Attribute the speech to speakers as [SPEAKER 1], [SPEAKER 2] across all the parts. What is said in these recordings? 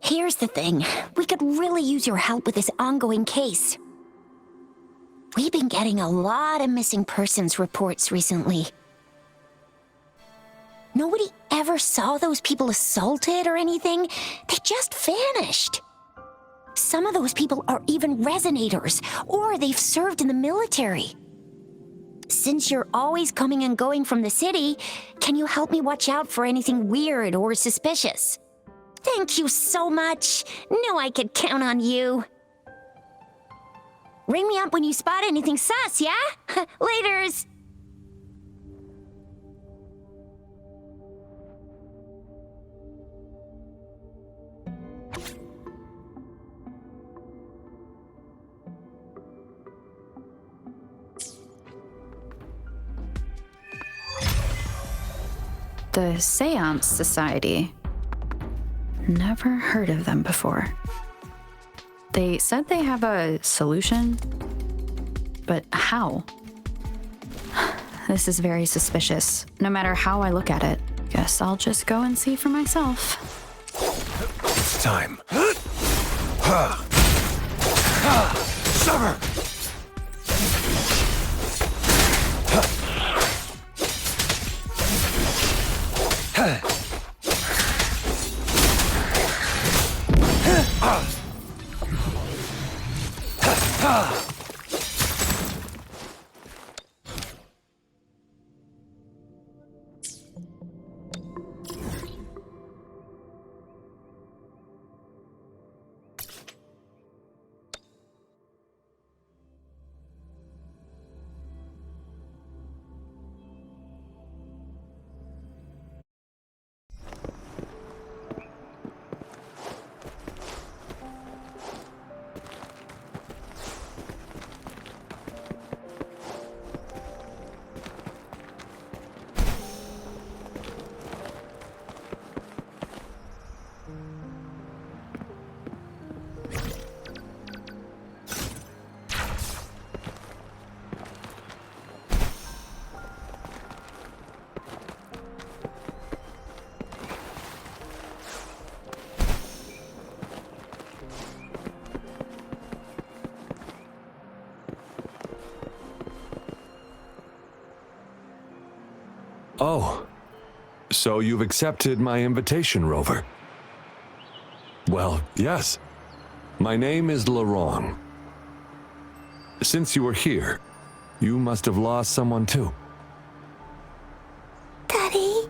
[SPEAKER 1] Here's the thing. We could really use your help with this ongoing case. We've been getting a lot of missing persons reports recently. Nobody ever saw those people assaulted or anything. They just vanished. Some of those people are even resonators, or they've served in the military. Since you're always coming and going from the city, can you help me watch out for anything weird or suspicious? Thank you so much. Knew I could count on you. Ring me up when you spot anything sus, yeah? Laters.
[SPEAKER 2] The Seance Society. Never heard of them before. They said they have a solution, but how? This is very suspicious, no matter how I look at it. Guess I'll just go and see for myself.
[SPEAKER 3] It's time. Summer! Oh, so you've accepted my invitation, Rover? Well, yes. My name is Laurent. Since you were here, you must have lost someone too.
[SPEAKER 1] Daddy?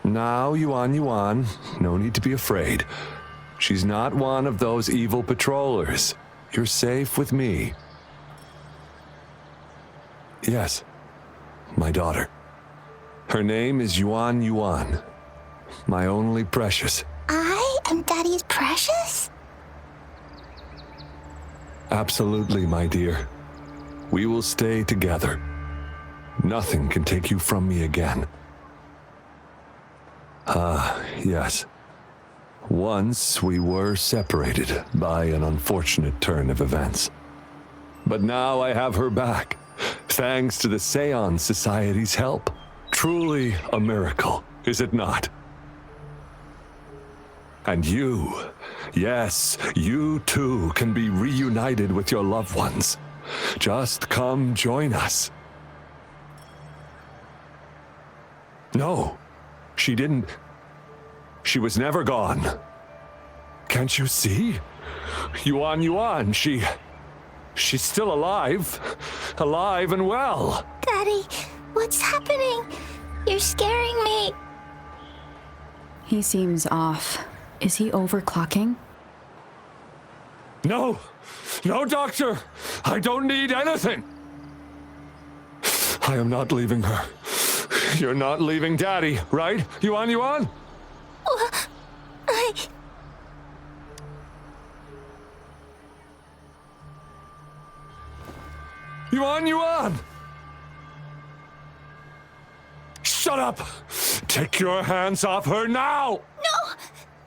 [SPEAKER 3] Now, Yuan, no need to be afraid. She's not one of those evil patrollers. You're safe with me. Yes, my daughter. Her name is Yuan, my only precious.
[SPEAKER 1] I am Daddy's precious?
[SPEAKER 3] Absolutely, my dear. We will stay together. Nothing can take you from me again. Yes. Once we were separated by an unfortunate turn of events. But now I have her back. Thanks to the Seance Society's help. Truly a miracle, is it not? And you, yes, you too can be reunited with your loved ones. Just come join us. No, she didn't. She was never gone. Can't you see? Yuan, she's still alive. Alive and well.
[SPEAKER 1] Daddy, what's happening? You're scaring me.
[SPEAKER 2] He seems off. Is he overclocking?
[SPEAKER 3] No, doctor. I don't need anything. I am not leaving her. You're not leaving Daddy, right? Yuan? Yuan! Shut up! Take your hands off her now!
[SPEAKER 1] No!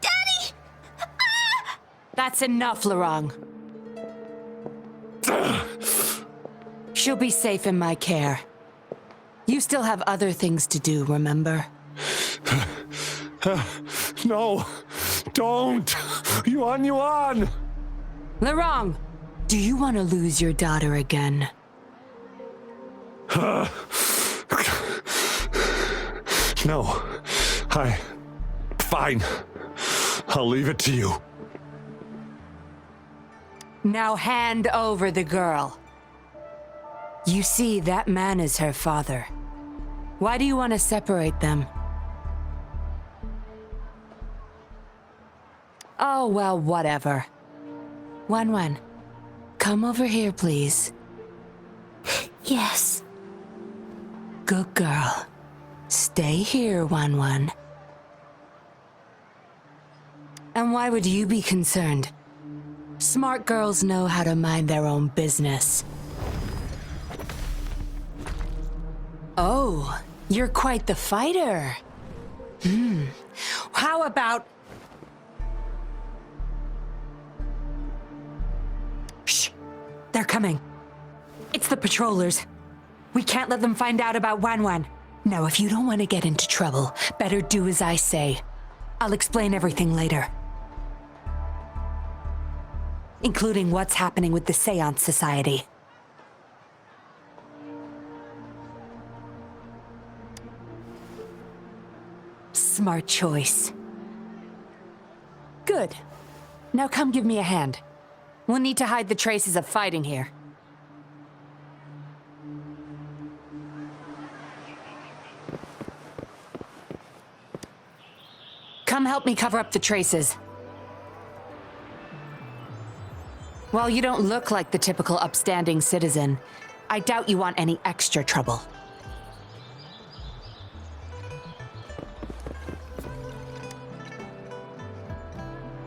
[SPEAKER 1] Daddy! Ah!
[SPEAKER 4] That's enough, Laurent. She'll be safe in my care. You still have other things to do, remember?
[SPEAKER 3] No, don't! Yuan!
[SPEAKER 4] Lorong, do you want to lose your daughter again?
[SPEAKER 3] No. Fine. I'll leave it to you.
[SPEAKER 4] Now hand over the girl. You see, that man is her father. Why do you want to separate them? Oh, well, whatever. Wan, come over here, please.
[SPEAKER 1] Yes.
[SPEAKER 4] Good girl. Stay here, Wan. And why would you be concerned? Smart girls know how to mind their own business. Oh, you're quite the fighter. How about... Shh! They're coming. It's the patrollers. We can't let them find out about Wan. Now, if you don't want to get into trouble, better do as I say. I'll explain everything later. Including what's happening with the Seance Society. Smart choice. Good. Now come give me a hand. We'll need to hide the traces of fighting here. Come help me cover up the traces. While you don't look like the typical upstanding citizen, I doubt you want any extra trouble.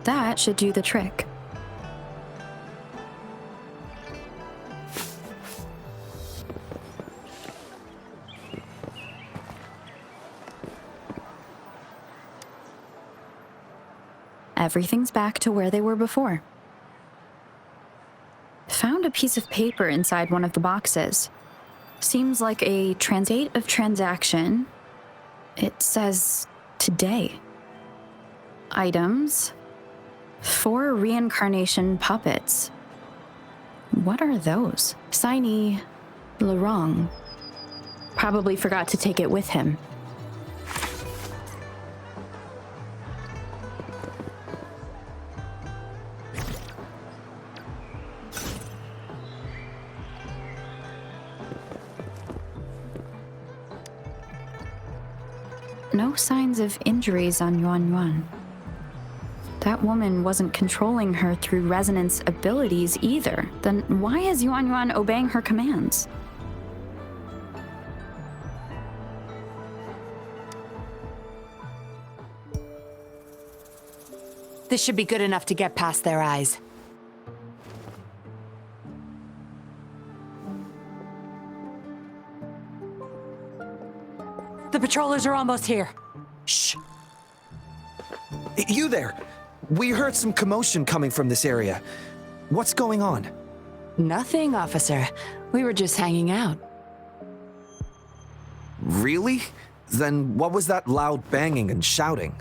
[SPEAKER 2] That should do the trick. Everything's back to where they were before. Found a piece of paper inside one of the boxes. Seems like a date of transaction. It says today. Items. 4 reincarnation puppets. What are those? Signee Lorong. Probably forgot to take it with him. No signs of injuries on Yuan. That woman wasn't controlling her through resonance abilities either. Then why is Yuan obeying her commands?
[SPEAKER 4] This should be good enough to get past their eyes. The patrollers are almost here. Shh.
[SPEAKER 5] You there! We heard some commotion coming from this area. What's going on?
[SPEAKER 4] Nothing, officer. We were just hanging out.
[SPEAKER 5] Really? Then what was that loud banging and shouting?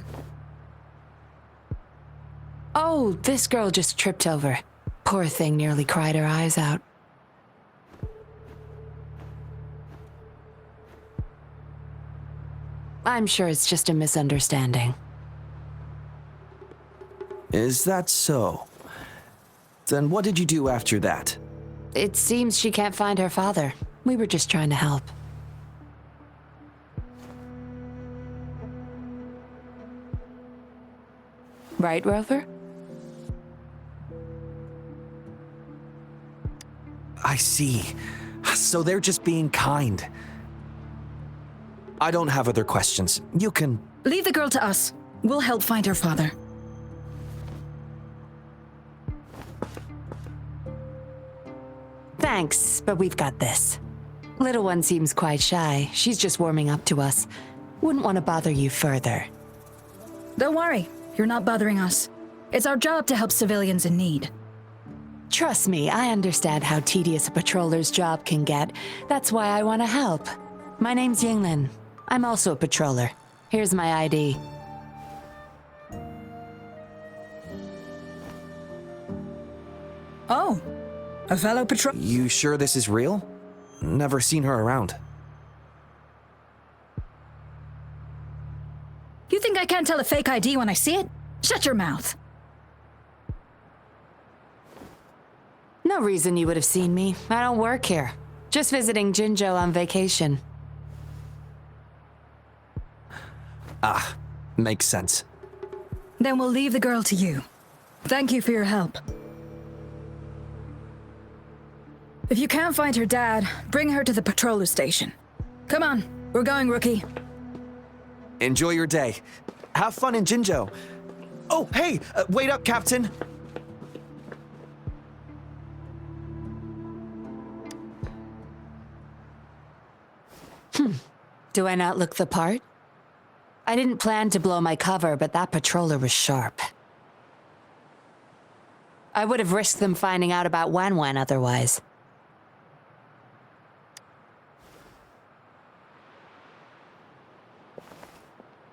[SPEAKER 4] Oh, this girl just tripped over. Poor thing nearly cried her eyes out. I'm sure it's just a misunderstanding.
[SPEAKER 5] Is that so? Then what did you do after that?
[SPEAKER 4] It seems she can't find her father. We were just trying to help. Right, Rover?
[SPEAKER 5] I see. So they're just being kind. I don't have other questions. You can...
[SPEAKER 6] Leave the girl to us. We'll help find her father.
[SPEAKER 4] Thanks, but we've got this. Little one seems quite shy. She's just warming up to us. Wouldn't want to bother you further.
[SPEAKER 6] Don't worry. You're not bothering us. It's our job to help civilians in need.
[SPEAKER 4] Trust me, I understand how tedious a patroller's job can get. That's why I want to help. My name's Yinlin. I'm also a patroller. Here's my ID.
[SPEAKER 6] Oh, a fellow patrol.
[SPEAKER 5] You sure this is real? Never seen her around.
[SPEAKER 6] You think I can't tell a fake ID when I see it? Shut your mouth.
[SPEAKER 4] No reason you would have seen me. I don't work here. Just visiting Jinzhou on vacation.
[SPEAKER 5] Ah, makes sense.
[SPEAKER 6] Then we'll leave the girl to you. Thank you for your help. If you can't find her dad, bring her to the patroller station. Come on, we're going, rookie.
[SPEAKER 5] Enjoy your day. Have fun in Jinzhou. Oh, hey, wait up, Captain.
[SPEAKER 4] Do I not look the part? I didn't plan to blow my cover, but that patroller was sharp. I would have risked them finding out about Wan otherwise.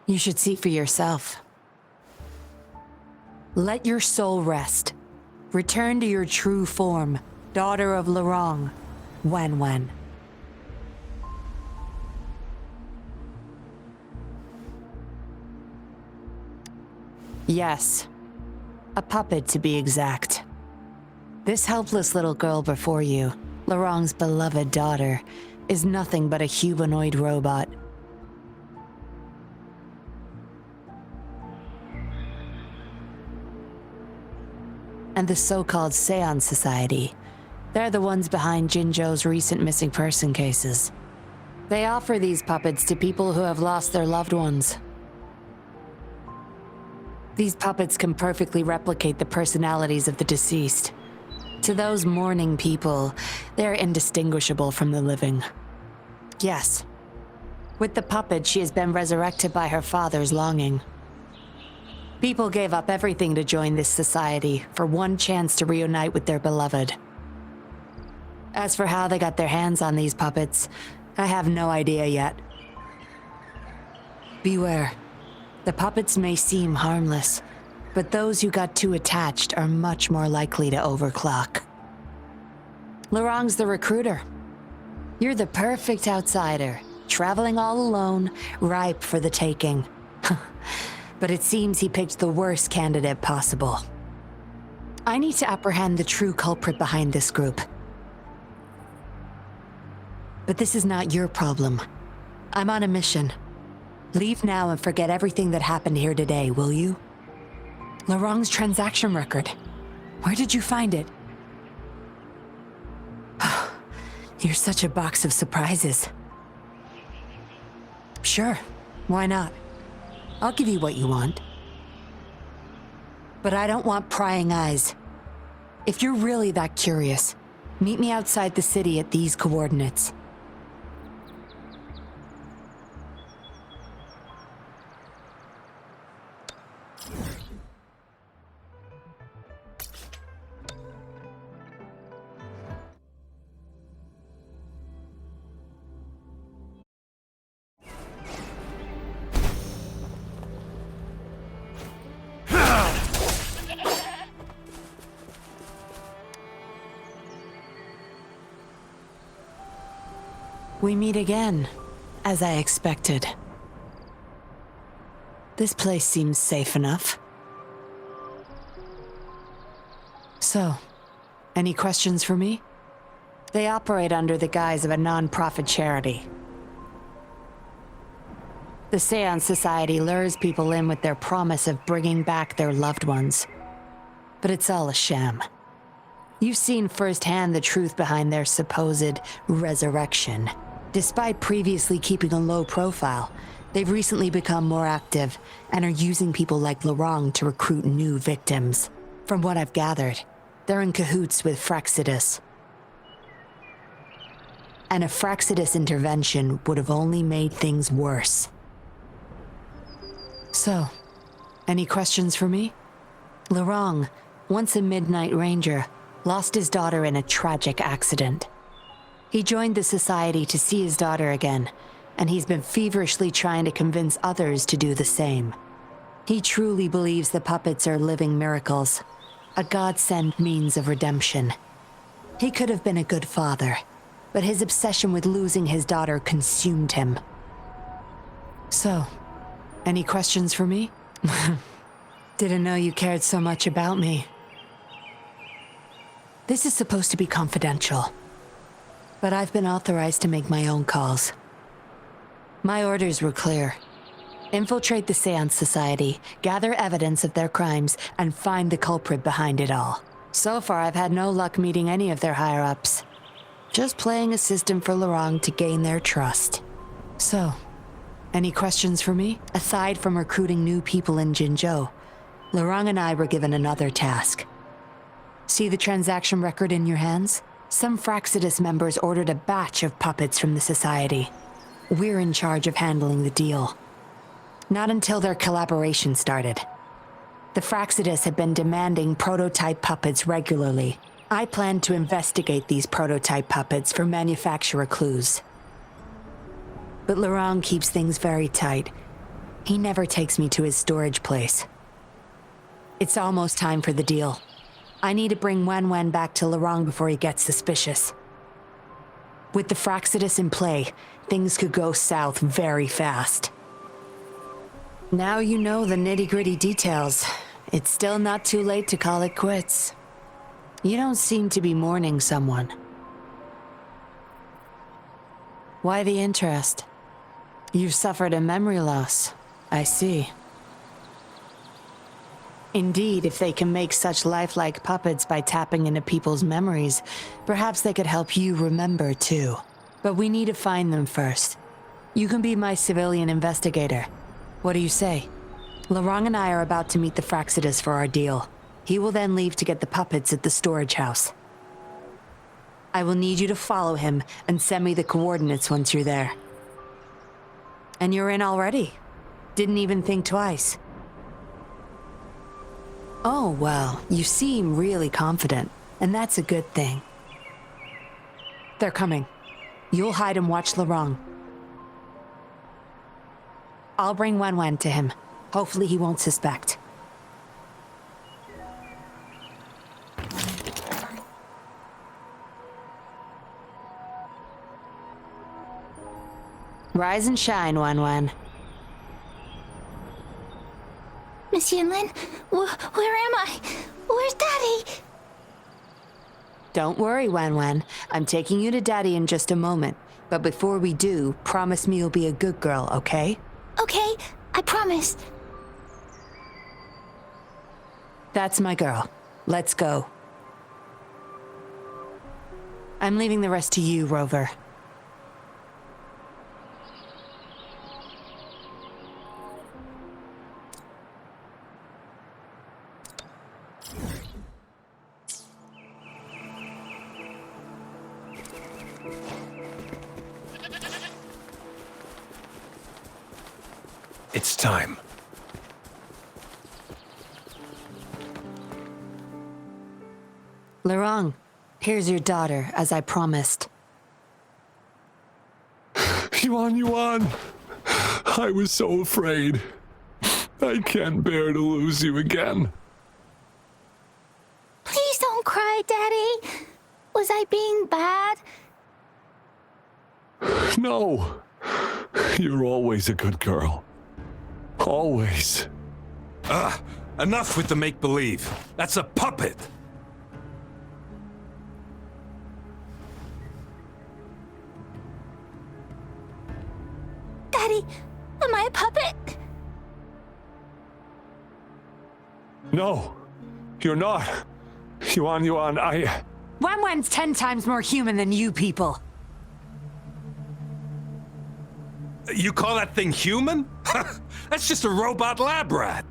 [SPEAKER 4] You should see for yourself. Let your soul rest. Return to your true form, daughter of Lurong, Wan. Yes. A puppet, to be exact. This helpless little girl before you, Lurong's beloved daughter, is nothing but a humanoid robot. And the so-called Seance Society, they're the ones behind Jinzhou's recent missing person cases. They offer these puppets to people who have lost their loved ones. These puppets can perfectly replicate the personalities of the deceased. To those mourning people, they're indistinguishable from the living. Yes, with the puppet, she has been resurrected by her father's longing. People gave up everything to join this society for one chance to reunite with their beloved. As for how they got their hands on these puppets, I have no idea yet. Beware. The puppets may seem harmless, but those who got too attached are much more likely to overclock. Lurong's the recruiter. You're the perfect outsider, traveling all alone, ripe for the taking. But it seems he picked the worst candidate possible. I need to apprehend the true culprit behind this group. But this is not your problem. I'm on a mission. Leave now and forget everything that happened here today, will you? Lurong's transaction record. Where did you find it? You're such a box of surprises. Sure, why not? I'll give you what you want. But I don't want prying eyes. If you're really that curious, meet me outside the city at these coordinates. We meet again, as I expected. This place seems safe enough. So, any questions for me? They operate under the guise of a non-profit charity. The Seance Society lures people in with their promise of bringing back their loved ones. But it's all a sham. You've seen firsthand the truth behind their supposed resurrection. Despite previously keeping a low profile, they've recently become more active and are using people like Lurong to recruit new victims. From what I've gathered, they're in cahoots with Fraxidus. And a Fraxidus intervention would have only made things worse. So, any questions for me? Lurong, once a Midnight Ranger, lost his daughter in a tragic accident. He joined the society to see his daughter again, and he's been feverishly trying to convince others to do the same. He truly believes the puppets are living miracles, A godsend means of redemption. He could have been a good father, but his obsession with losing his daughter consumed him. So, any questions for me? Didn't know you cared so much about me. This is supposed to be confidential, but I've been authorized to make my own calls. My orders were clear. Infiltrate the Seance Society, gather evidence of their crimes, and find the culprit behind it all. So far, I've had no luck meeting any of their higher-ups. Just playing a system for Lorang to gain their trust. So, any questions for me? Aside from recruiting new people in Jinzhou, Lorang and I were given another task. See the transaction record in your hands? Some Fraxidus members ordered a batch of puppets from the Society. We're in charge of handling the deal. Not until their collaboration started. The Fraxidus had been demanding prototype puppets regularly. I planned to investigate these prototype puppets for manufacturer clues. But Lorang keeps things very tight. He never takes me to his storage place. It's almost time for the deal. I need to bring Wen back to Lorang before he gets suspicious. With the Fraxidus in play, things could go south very fast. Now you know the nitty-gritty details. It's still not too late to call it quits. You don't seem to be mourning someone. Why the interest? You've suffered a memory loss. I see. Indeed, if they can make such lifelike puppets by tapping into people's memories, perhaps they could help you remember too. But we need to find them first. You can be my civilian investigator. What do you say? Lorang and I are about to meet the Fraxidus for our deal. He will then leave to get the puppets at the storage house. I will need you to follow him and send me the coordinates once you're there. And you're in already. Didn't even think twice. Oh, well, you seem really confident, and that's a good thing. They're coming. You'll hide and watch Lorang. I'll bring Wen to him. Hopefully he won't suspect. Rise and shine, Wen.
[SPEAKER 1] Miss Yinlin, where am I? Where's Daddy?
[SPEAKER 4] Don't worry, Wen. I'm taking you to Daddy in just a moment. But before we do, promise me you'll be a good girl, okay?
[SPEAKER 1] Okay, I promise.
[SPEAKER 4] That's my girl. Let's go. I'm leaving the rest to you, Rover.
[SPEAKER 3] It's time.
[SPEAKER 4] Lorang, here's your daughter, as I promised.
[SPEAKER 3] Yuan. I was so afraid. I can't bear to lose you again.
[SPEAKER 1] Please don't cry, Daddy. Was I being bad?
[SPEAKER 3] No. You're always a good girl. Always.
[SPEAKER 7] Enough with the make-believe. That's a puppet.
[SPEAKER 1] Daddy, am I a puppet?
[SPEAKER 3] No, you're not. Yuan, I...
[SPEAKER 4] Wen's 10 times more human than you people.
[SPEAKER 7] You call that thing human? That's just a robot lab rat.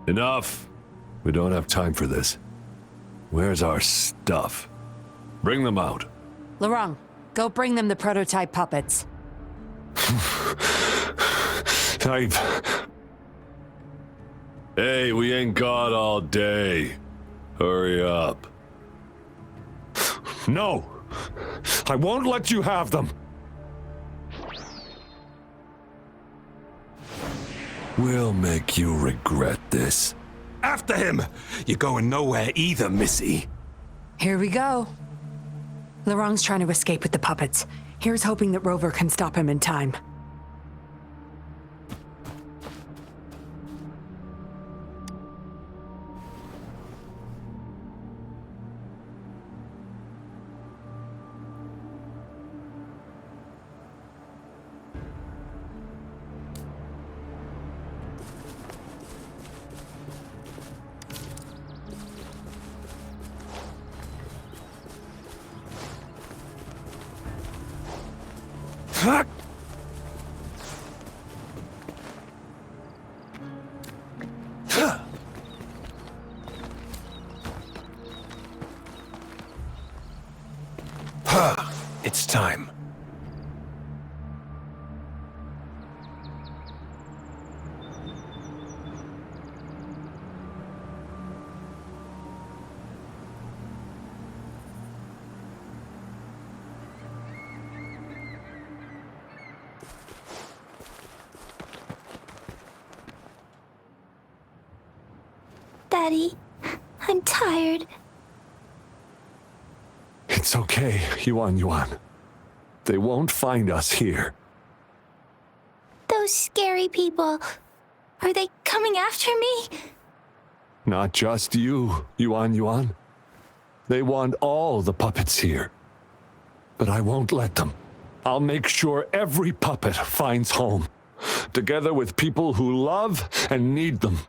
[SPEAKER 3] Enough. We don't have time for this. Where's our stuff? Bring them out.
[SPEAKER 4] Lorang, go bring them the prototype puppets.
[SPEAKER 3] Hey, we ain't got all day. Hurry up. No! I won't let you have them! We'll make you regret this.
[SPEAKER 7] After him! You're going nowhere either, Missy.
[SPEAKER 4] Here we go. Laurent's trying to escape with the puppets. Here's hoping that Rover can stop him in time.
[SPEAKER 3] It's time.
[SPEAKER 1] Daddy, I'm tired.
[SPEAKER 3] It's okay, Yuan. They won't find us here.
[SPEAKER 1] Those scary people, are they coming after me?
[SPEAKER 3] Not just you, Yuan. They want all the puppets here. But I won't let them. I'll make sure every puppet finds home, together with people who love and need them.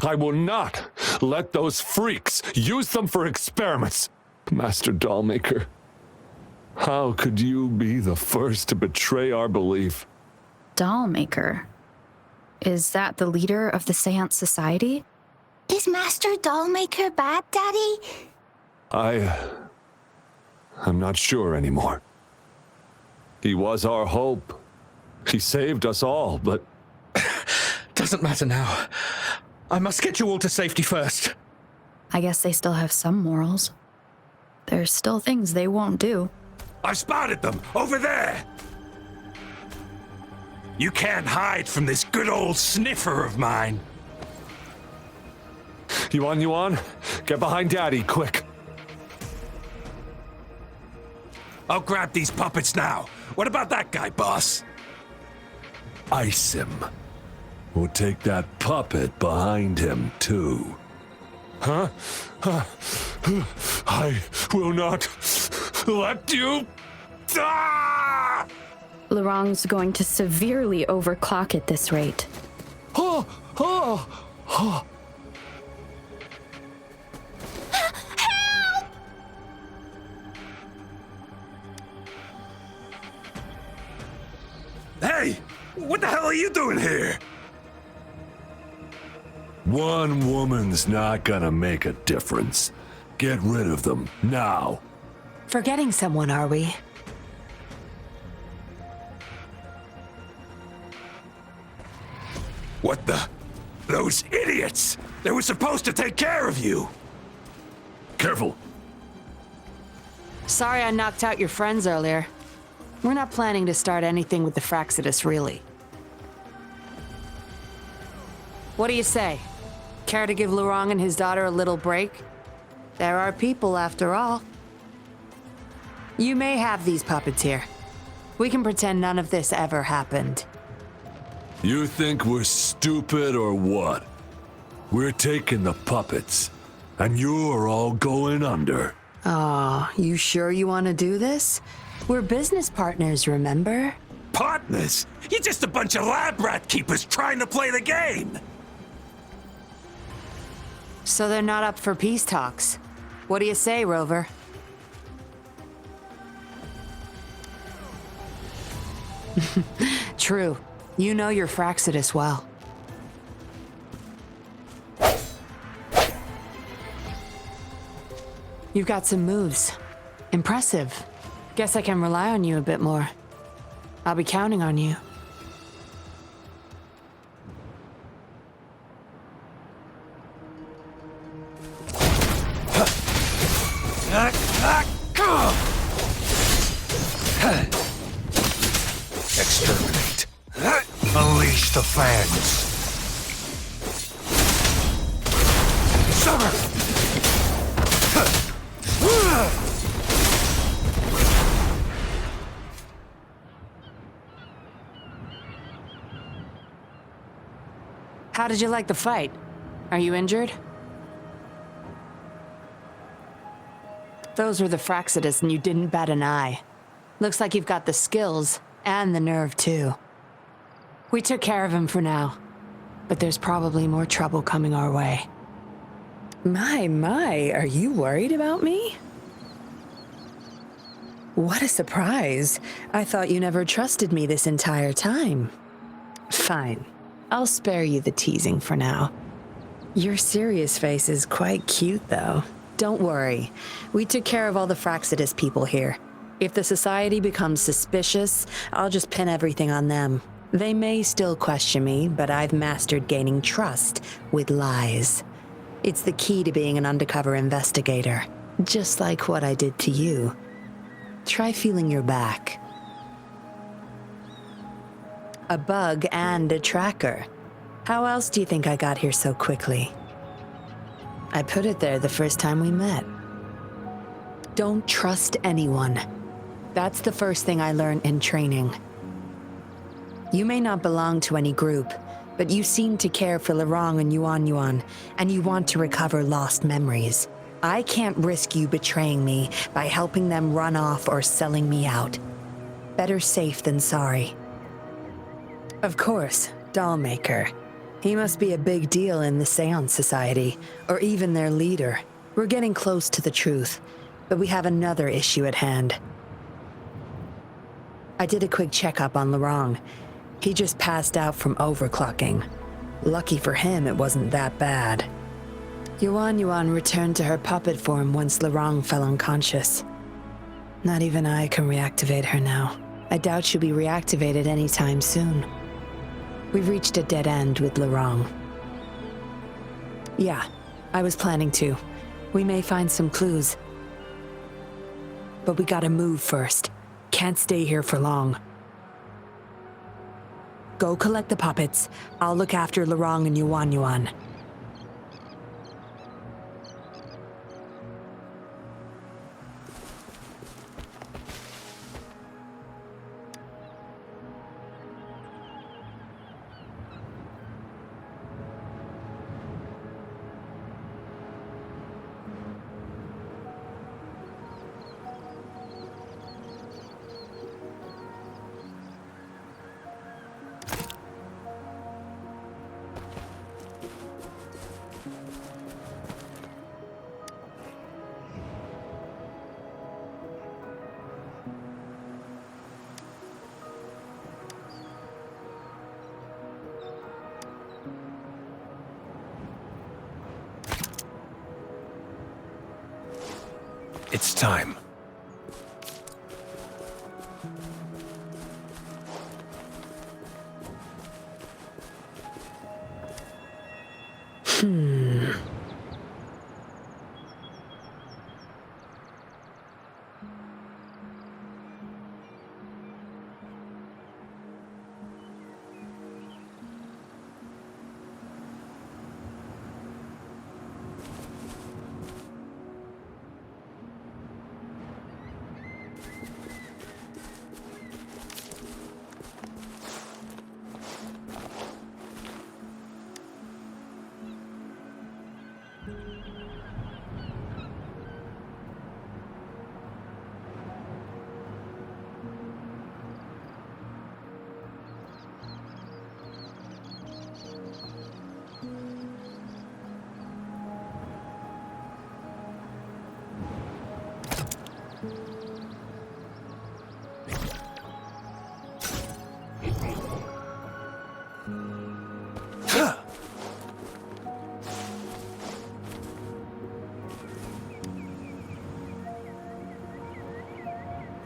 [SPEAKER 3] I will not let those freaks use them for experiments. Master Dollmaker, how could you be the first to betray our belief?
[SPEAKER 2] Dollmaker? Is that the leader of the Seance Society?
[SPEAKER 1] Is Master Dollmaker bad, Daddy?
[SPEAKER 3] I'm not sure anymore. He was our hope. He saved us all, but...
[SPEAKER 5] Doesn't matter now. I must get you all to safety first.
[SPEAKER 2] I guess they still have some morals. There's still things they won't do.
[SPEAKER 7] I spotted them over there. You can't hide from this good old sniffer of mine.
[SPEAKER 3] Yuan, get behind Daddy, quick.
[SPEAKER 7] I'll grab these puppets now. What about that guy, boss?
[SPEAKER 3] Ice him. We'll take that puppet behind him, too. Huh? I will not let you... Ah!
[SPEAKER 2] Laurent's going to severely overclock at this rate.
[SPEAKER 7] Hey! What the hell are you doing here?
[SPEAKER 3] One woman's not gonna make a difference. Get rid of them, now.
[SPEAKER 4] Forgetting someone, are we?
[SPEAKER 7] What the? Those idiots! They were supposed to take care of you!
[SPEAKER 3] Careful.
[SPEAKER 4] Sorry I knocked out your friends earlier. We're not planning to start anything with the Fraxidus, really. What do you say? Care to give Laurent and his daughter a little break? There are people, after all. You may have these puppets here. We can pretend none of this ever happened.
[SPEAKER 3] You think we're stupid or what? We're taking the puppets, and you're all going under.
[SPEAKER 4] Aw, you sure you want to do this? We're business partners, remember?
[SPEAKER 7] Partners? You're just a bunch of lab rat keepers trying to play the game!
[SPEAKER 4] So they're not up for peace talks. What do you say, Rover? True. You know your Fraxidus well. You've got some moves. Impressive. Guess I can rely on you a bit more. I'll be counting on you.
[SPEAKER 8] Exterminate. Unleash the fans.
[SPEAKER 4] How did you like the fight? Are you injured? Those were the Fraxidas and you didn't bat an eye. Looks like you've got the skills and the nerve too. We took care of him for now, but there's probably more trouble coming our way.
[SPEAKER 8] My, are you worried about me? What a surprise. I thought you never trusted me this entire time. Fine. I'll spare you the teasing for now. Your serious face is quite cute, though. Don't worry. We took care of all the Fraxidus people here. If the society becomes suspicious, I'll just pin everything on them. They may still question me, but I've mastered gaining trust with lies. It's the key to being an undercover investigator, just like what I did to you. Try feeling your back. A bug and a tracker. How else do you think I got here so quickly? I put it there the first time we met. Don't trust anyone. That's the first thing I learned in training. You may not belong to any group, but you seem to care for Lorong and Yuan, and you want to recover lost memories. I can't risk you betraying me by helping them run off or selling me out. Better safe than sorry. Of course, Dollmaker. He must be a big deal in the Seance Society, or even their leader. We're getting close to the truth, but we have another issue at hand. I did a quick checkup on Lorong. He just passed out from overclocking. Lucky for him, it wasn't that bad. Yuan returned to her puppet form once Lorong fell unconscious. Not even I can reactivate her now. I doubt she'll be reactivated anytime soon. We've reached a dead end with Lorong. Yeah, I was planning to. We may find some clues. But we gotta move first. Can't stay here for long. Go collect the puppets. I'll look after Lorong and Yuan.
[SPEAKER 3] It's time.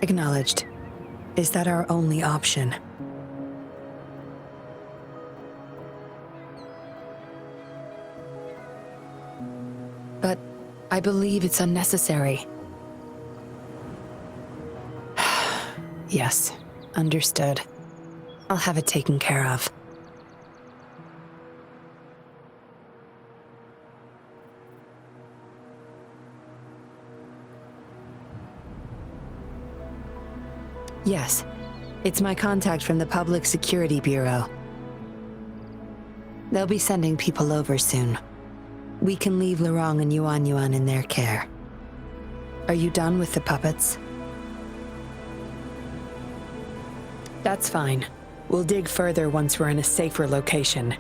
[SPEAKER 8] Acknowledged. Is that our only option? But I believe it's unnecessary. Yes, understood. I'll have it taken care of. Yes, it's my contact from the Public Security Bureau. They'll be sending people over soon. We can leave Lurong and Yuan Yuan in their care. Are you done with the puppets? That's fine. We'll dig further once we're in a safer location.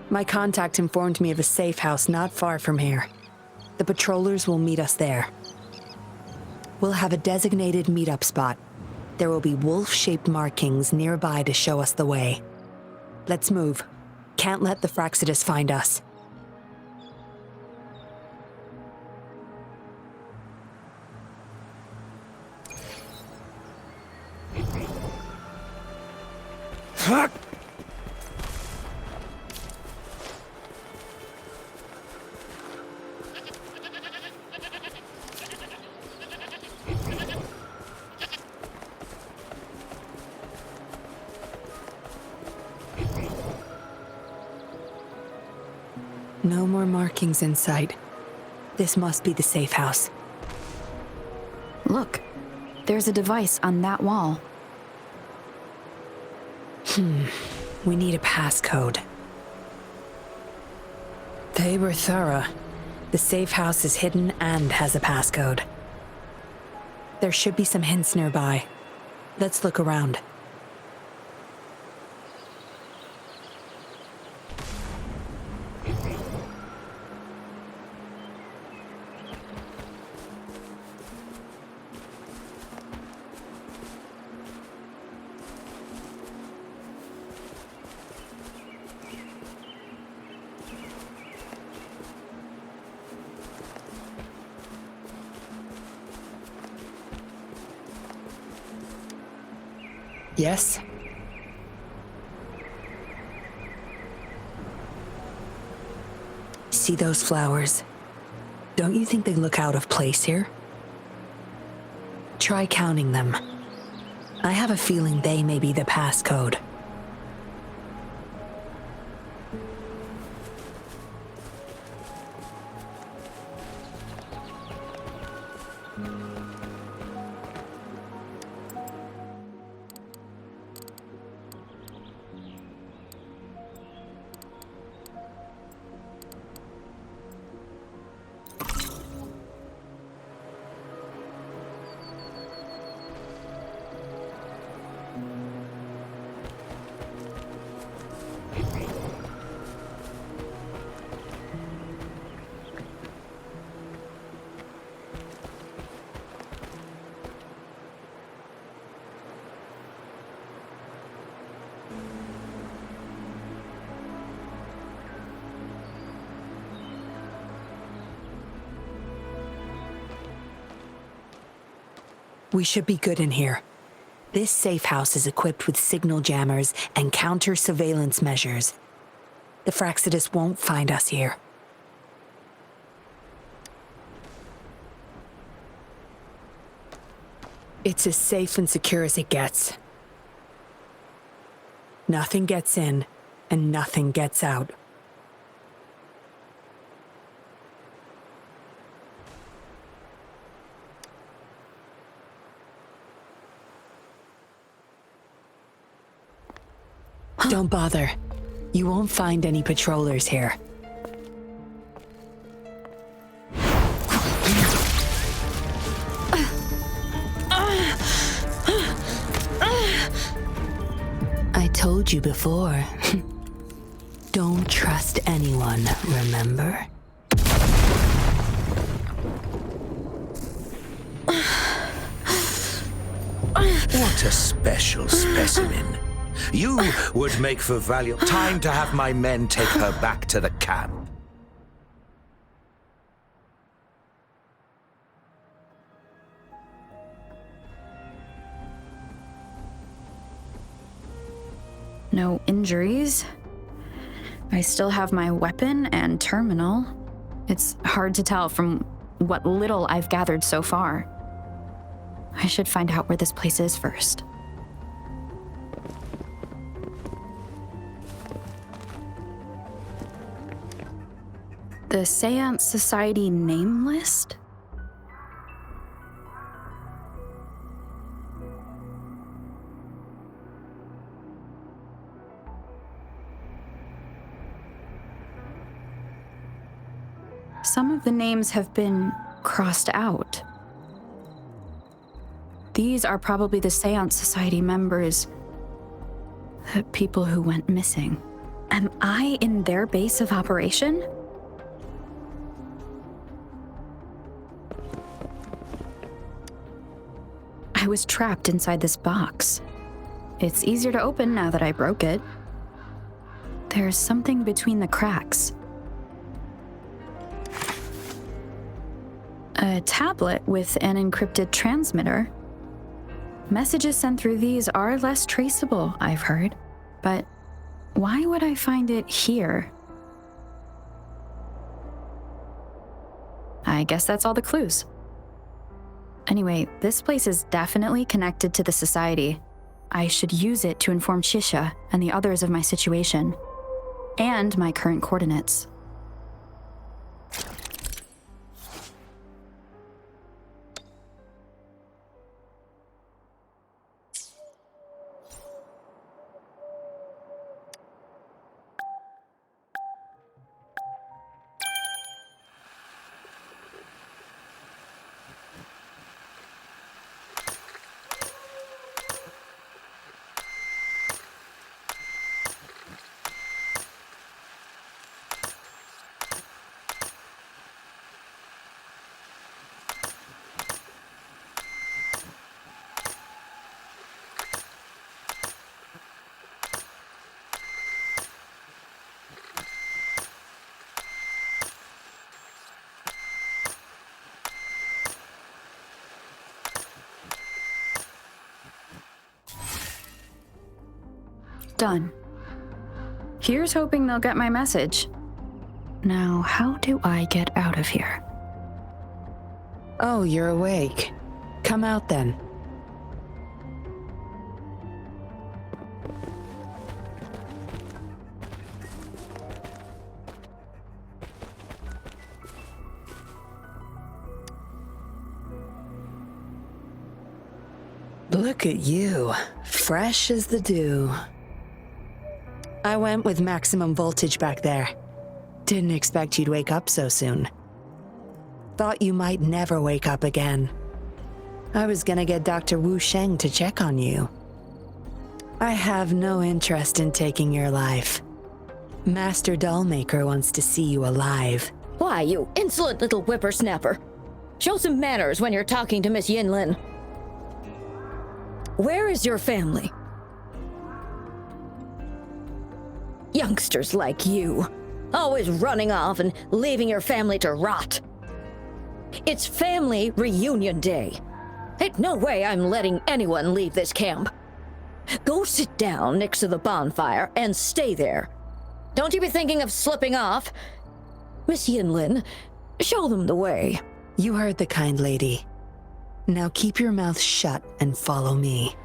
[SPEAKER 8] My contact informed me of a safe house not far from here. The patrollers will meet us there. We'll have a designated meetup spot. There will be wolf-shaped markings nearby to show us the way. Let's move. Can't let the Fraxidus find us. No more markings in sight. This must be the safe house.
[SPEAKER 2] Look, there's a device on that wall.
[SPEAKER 8] We need a passcode. They were thorough. The safe house is hidden and has a passcode. There should be some hints nearby. Let's look around. Yes? See those flowers? Don't you think they look out of place here? Try counting them. I have a feeling they may be the passcode. We should be good in here. This safe house is equipped with signal jammers and counter-surveillance measures. The Fraxidus won't find us here. It's as safe and secure as it gets. Nothing gets in, and nothing gets out. Don't bother. You won't find any patrollers here. I told you before. Don't trust anyone, remember?
[SPEAKER 9] What a special specimen. You would make for valuable. Time to have my men take her back to the camp.
[SPEAKER 2] No injuries. I still have my weapon and terminal. It's hard to tell from what little I've gathered so far. I should find out where this place is first. The Seance Society name list? Some of the names have been crossed out. These are probably the Seance Society members, the people who went missing. Am I in their base of operation? I was trapped inside this box. It's easier to open now that I broke it. There's something between the cracks. A tablet with an encrypted transmitter. Messages sent through these are less traceable, I've heard. But why would I find it here? I guess that's all the clues. Anyway, this place is definitely connected to the Society. I should use it to inform Shisha and the others of my situation, and my current coordinates. Done. Here's hoping they'll get my message. Now, how do I get out of here?
[SPEAKER 8] Oh, you're awake. Come out then. Look at you, fresh as the dew. I went with maximum voltage back there. Didn't expect you'd wake up so soon. Thought you might never wake up again. I was gonna get Dr. Wu Sheng to check on you. I have no interest in taking your life. Master Dollmaker wants to see you alive.
[SPEAKER 10] Why, you insolent little whippersnapper. Show some manners when you're talking to Miss Yinlin. Where is your family? Youngsters like you, always running off and leaving your family to rot. It's family reunion day. Ain't no way I'm letting anyone leave this camp. Go sit down next to the bonfire and stay there. Don't you be thinking of slipping off. Miss Yinlin, show them the way.
[SPEAKER 8] You heard the kind lady. Now keep your mouth shut and follow me.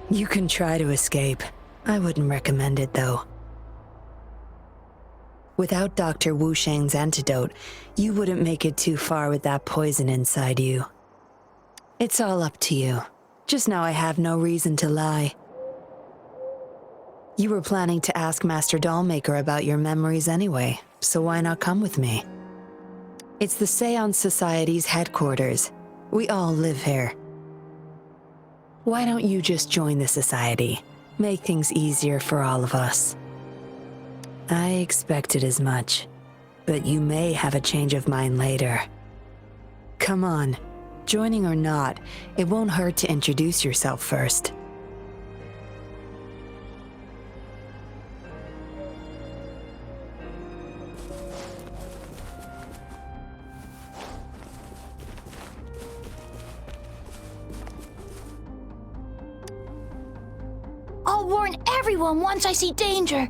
[SPEAKER 8] You can try to escape. I wouldn't recommend it, though. Without Dr. Wu Sheng's antidote, you wouldn't make it too far with that poison inside you. It's all up to you. Just now I have no reason to lie. You were planning to ask Master Dollmaker about your memories anyway, so why not come with me? It's the Seance Society's headquarters. We all live here. Why don't you just join the Society? Make things easier for all of us. I expected as much, but you may have a change of mind later. Come on, joining or not, it won't hurt to introduce yourself first.
[SPEAKER 1] I'll warn everyone once I see danger.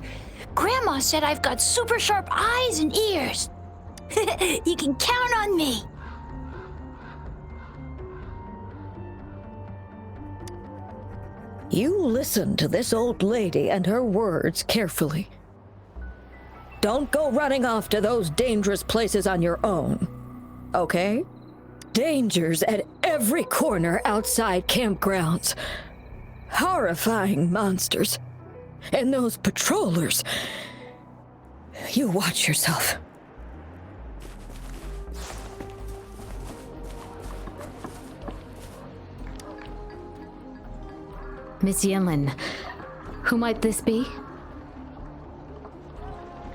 [SPEAKER 1] Grandma said I've got super sharp eyes and ears. You can count on me.
[SPEAKER 10] You listen to this old lady and her words carefully. Don't go running off to those dangerous places on your own, okay? Dangers at every corner outside campgrounds. Horrifying monsters. And those patrollers. You watch yourself.
[SPEAKER 2] Miss Yinlin, who might this be?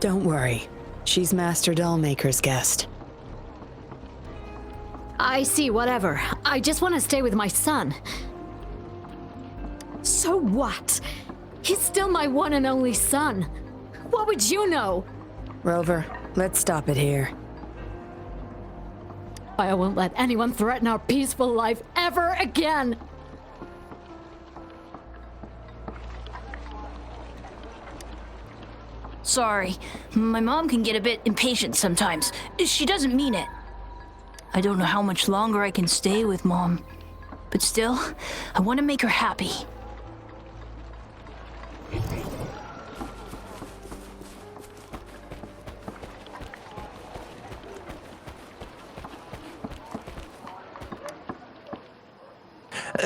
[SPEAKER 8] Don't worry. She's Master Dollmaker's guest.
[SPEAKER 2] I see, whatever. I just want to stay with my son. So what? He's still my one and only son. What would you know?
[SPEAKER 8] Rover, let's stop it here.
[SPEAKER 2] I won't let anyone threaten our peaceful life ever again.
[SPEAKER 11] Sorry, my mom can get a bit impatient sometimes. She doesn't mean it. I don't know how much longer I can stay with Mom. But still, I want to make her happy.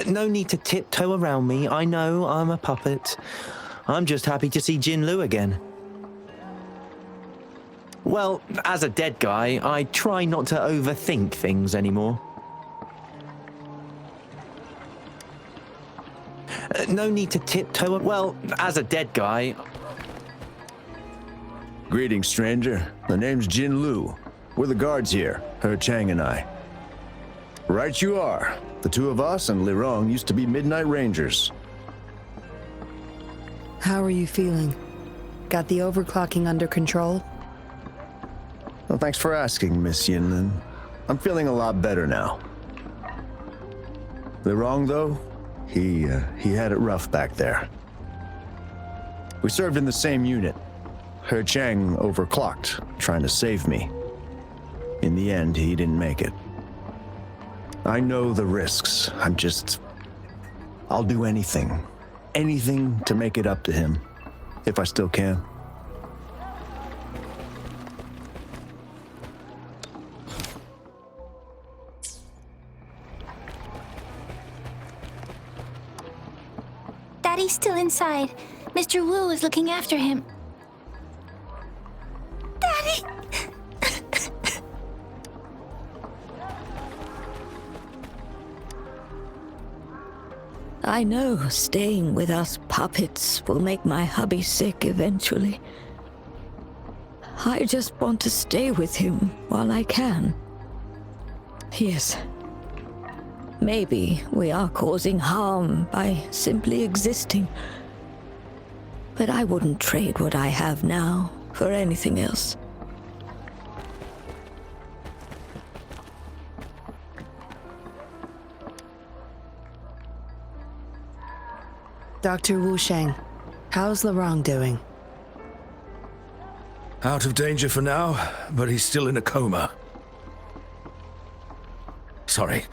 [SPEAKER 12] No need to tiptoe around me. I know I'm a puppet. I'm just happy to see Jinlu again. Well, as a dead guy, I try not to overthink things anymore. No need to tiptoe. Well, as a dead guy...
[SPEAKER 13] Greetings, stranger. The name's Jin Lu. We're the guards here, He Chang and I. Right you are. The two of us and Lirong used to be Midnight Rangers.
[SPEAKER 8] How are you feeling? Got the overclocking under control?
[SPEAKER 13] Well, thanks for asking, Miss Yinlin. I'm feeling a lot better now. Lirong, though, he had it rough back there. We served in the same unit. He Chang overclocked, trying to save me. In the end, he didn't make it. I know the risks. I'll do anything. Anything to make it up to him, if I still can.
[SPEAKER 1] Daddy's still inside. Mr. Wu is looking after him. Daddy!
[SPEAKER 10] I know staying with us puppets will make my hubby sick eventually. I just want to stay with him while I can. Yes. Maybe we are causing harm by simply existing. But I wouldn't trade what I have now for anything else.
[SPEAKER 8] Dr. Wu Sheng, how's Lirong doing?
[SPEAKER 9] Out of danger for now, but he's still in a coma. Sorry,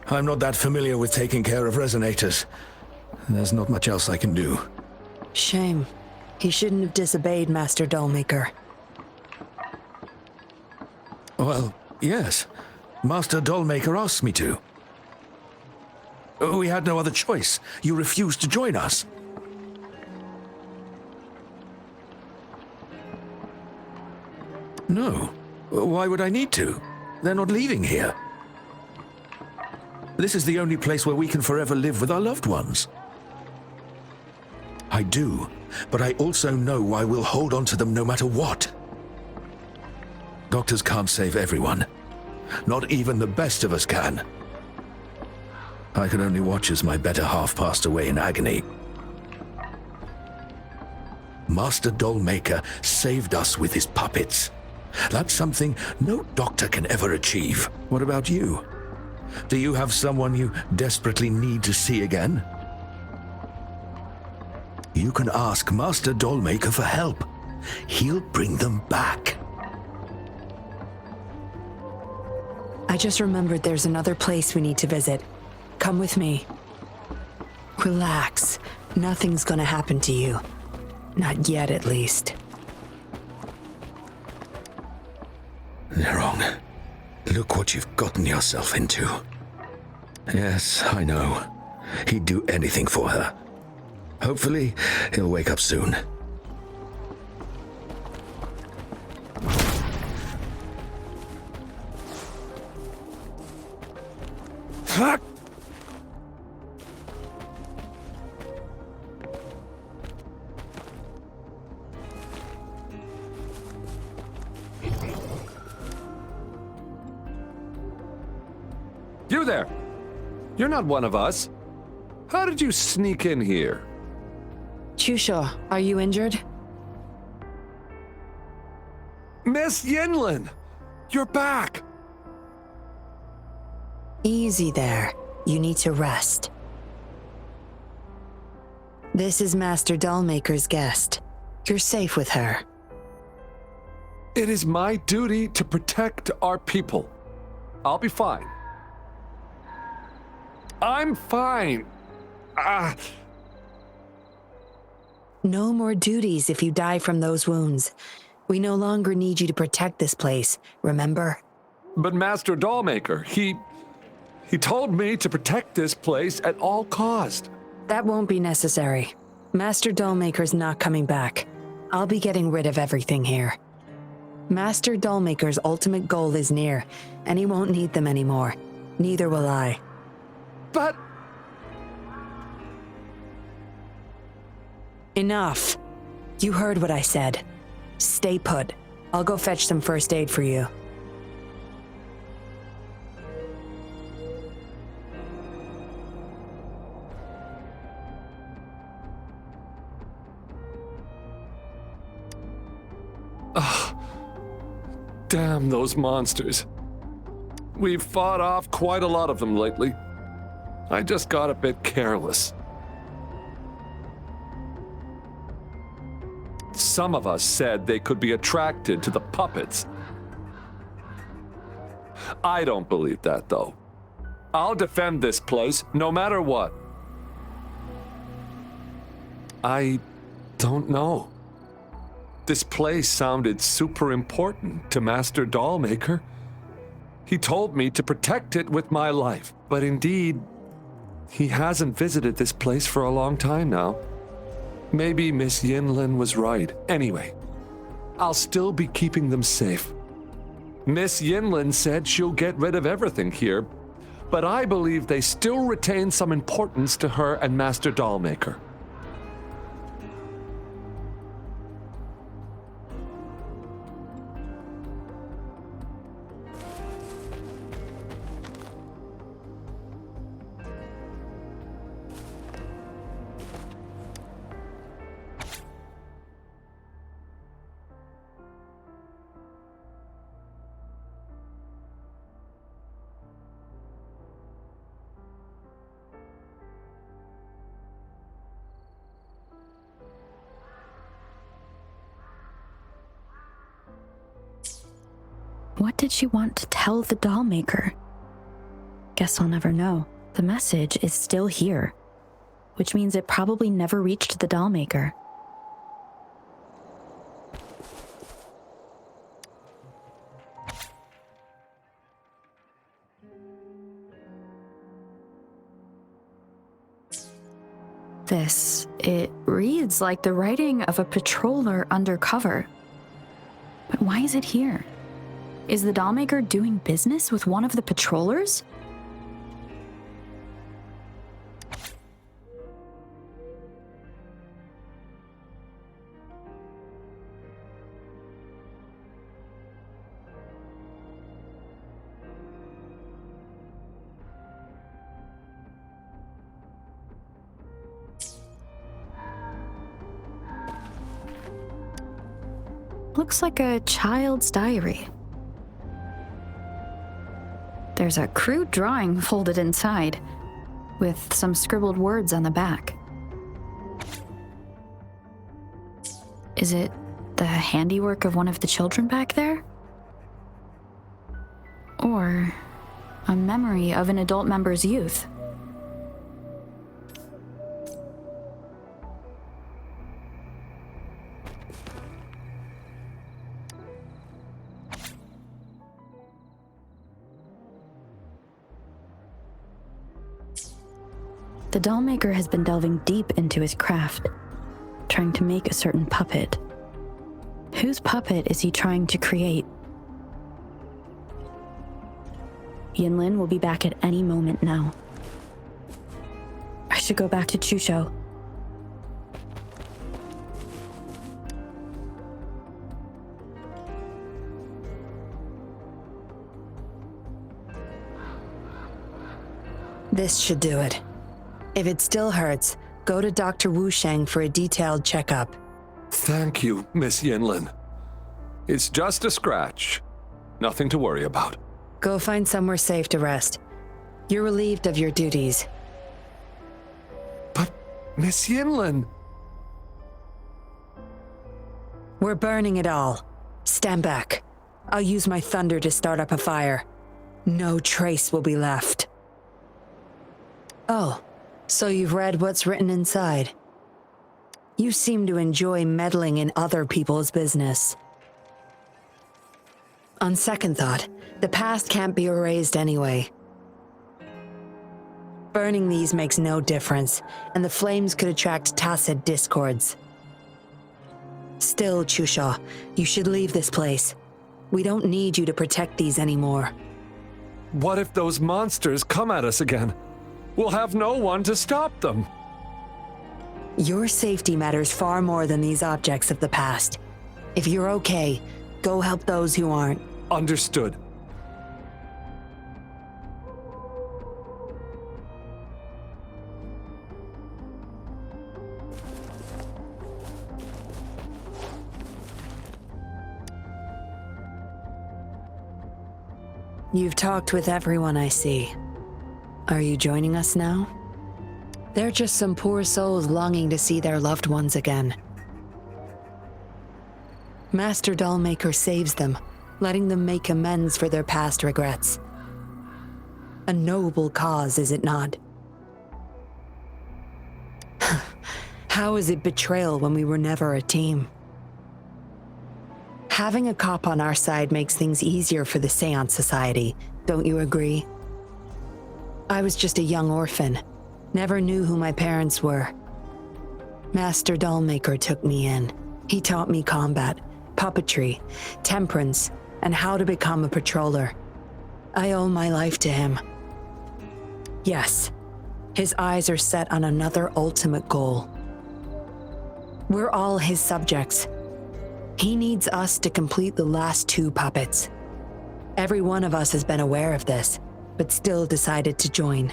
[SPEAKER 9] I'm not that familiar with taking care of resonators. There's not much else I can do.
[SPEAKER 8] Shame. He shouldn't have disobeyed Master Dollmaker.
[SPEAKER 9] Well, yes. Master Dollmaker asked me to. We had no other choice. You refused to join us. No. Why would I need to? They're not leaving here. This is the only place where we can forever live with our loved ones. I do, but I also know I will hold on to them no matter what. Doctors can't save everyone. Not even the best of us can. I could only watch as my better half passed away in agony. Master Dollmaker saved us with his puppets. That's something no doctor can ever achieve. What about you? Do you have someone you desperately need to see again? You can ask Master Dollmaker for help. He'll bring them back.
[SPEAKER 8] I just remembered there's another place we need to visit. Come with me. Relax. Nothing's gonna happen to you. Not yet, at least.
[SPEAKER 9] Lirong, look what you've gotten yourself into. Yes, I know. He'd do anything for her. Hopefully, he'll wake up soon.
[SPEAKER 3] You there! You're not one of us. How did you sneak in here?
[SPEAKER 8] Chusho, are you injured?
[SPEAKER 3] Miss Yinlin! You're back!
[SPEAKER 8] Easy there. You need to rest. This is Master Dollmaker's guest. You're safe with her.
[SPEAKER 3] It is my duty to protect our people. I'll be fine. I'm fine.
[SPEAKER 8] No more duties if you die from those wounds. We no longer need you to protect this place, remember?
[SPEAKER 3] But Master Dollmaker, he told me to protect this place at all cost.
[SPEAKER 8] That won't be necessary. Master Dollmaker's not coming back. I'll be getting rid of everything here. Master Dollmaker's ultimate goal is near, and he won't need them anymore. Neither will I.
[SPEAKER 3] But...
[SPEAKER 8] Enough. You heard what I said. Stay put. I'll go fetch some first aid for you.
[SPEAKER 3] Damn those monsters. We've fought off quite a lot of them lately. I just got a bit careless. Some of us said they could be attracted to the puppets. I don't believe that, though. I'll defend this place no matter what. I don't know. This place sounded super important to Master Dollmaker. He told me to protect it with my life, but indeed, he hasn't visited this place for a long time now. Maybe Miss Yinlin was right. Anyway, I'll still be keeping them safe. Miss Yinlin said she'll get rid of everything here, but I believe they still retain some importance to her and Master Dollmaker.
[SPEAKER 2] What did she want to tell the Dollmaker? Guess I'll never know. The message is still here, which means it probably never reached the Dollmaker. It reads like the writing of a patroller undercover. But why is it here? Is the Dollmaker doing business with one of the patrollers? Looks like a child's diary. There's a crude drawing folded inside, with some scribbled words on the back. Is it the handiwork of one of the children back there? Or a memory of an adult member's youth? The Dollmaker has been delving deep into his craft, trying to make a certain puppet. Whose puppet is he trying to create? Yinlin will be back at any moment now. I should go back to Chusho.
[SPEAKER 8] This should do it. If it still hurts, go to Dr. Wu Sheng for a detailed checkup.
[SPEAKER 3] Thank you, Miss Yinlin. It's just a scratch. Nothing to worry about.
[SPEAKER 8] Go find somewhere safe to rest. You're relieved of your duties.
[SPEAKER 3] But, Miss Yinlin...
[SPEAKER 8] We're burning it all. Stand back. I'll use my thunder to start up a fire. No trace will be left. Oh, so you've read what's written inside. You seem to enjoy meddling in other people's business. On second thought, the past can't be erased anyway. Burning these makes no difference, and the flames could attract tacit discords. Still, Chusha, you should leave this place. We don't need you to protect these anymore.
[SPEAKER 3] What if those monsters come at us again? We'll have no one to stop them.
[SPEAKER 8] Your safety matters far more than these objects of the past. If you're okay, go help those who aren't.
[SPEAKER 3] Understood.
[SPEAKER 8] You've talked with everyone I see. Are you joining us now? They're just some poor souls longing to see their loved ones again. Master Dollmaker saves them, letting them make amends for their past regrets. A noble cause, is it not? How is it betrayal when we were never a team? Having a cop on our side makes things easier for the Seance Society, don't you agree? I was just a young orphan, never knew who my parents were. Master Dollmaker took me in. He taught me combat, puppetry, temperance, and how to become a patroller. I owe my life to him. Yes, his eyes are set on another ultimate goal. We're all his subjects. He needs us to complete the last 2 puppets. Every one of us has been aware of this, but still decided to join.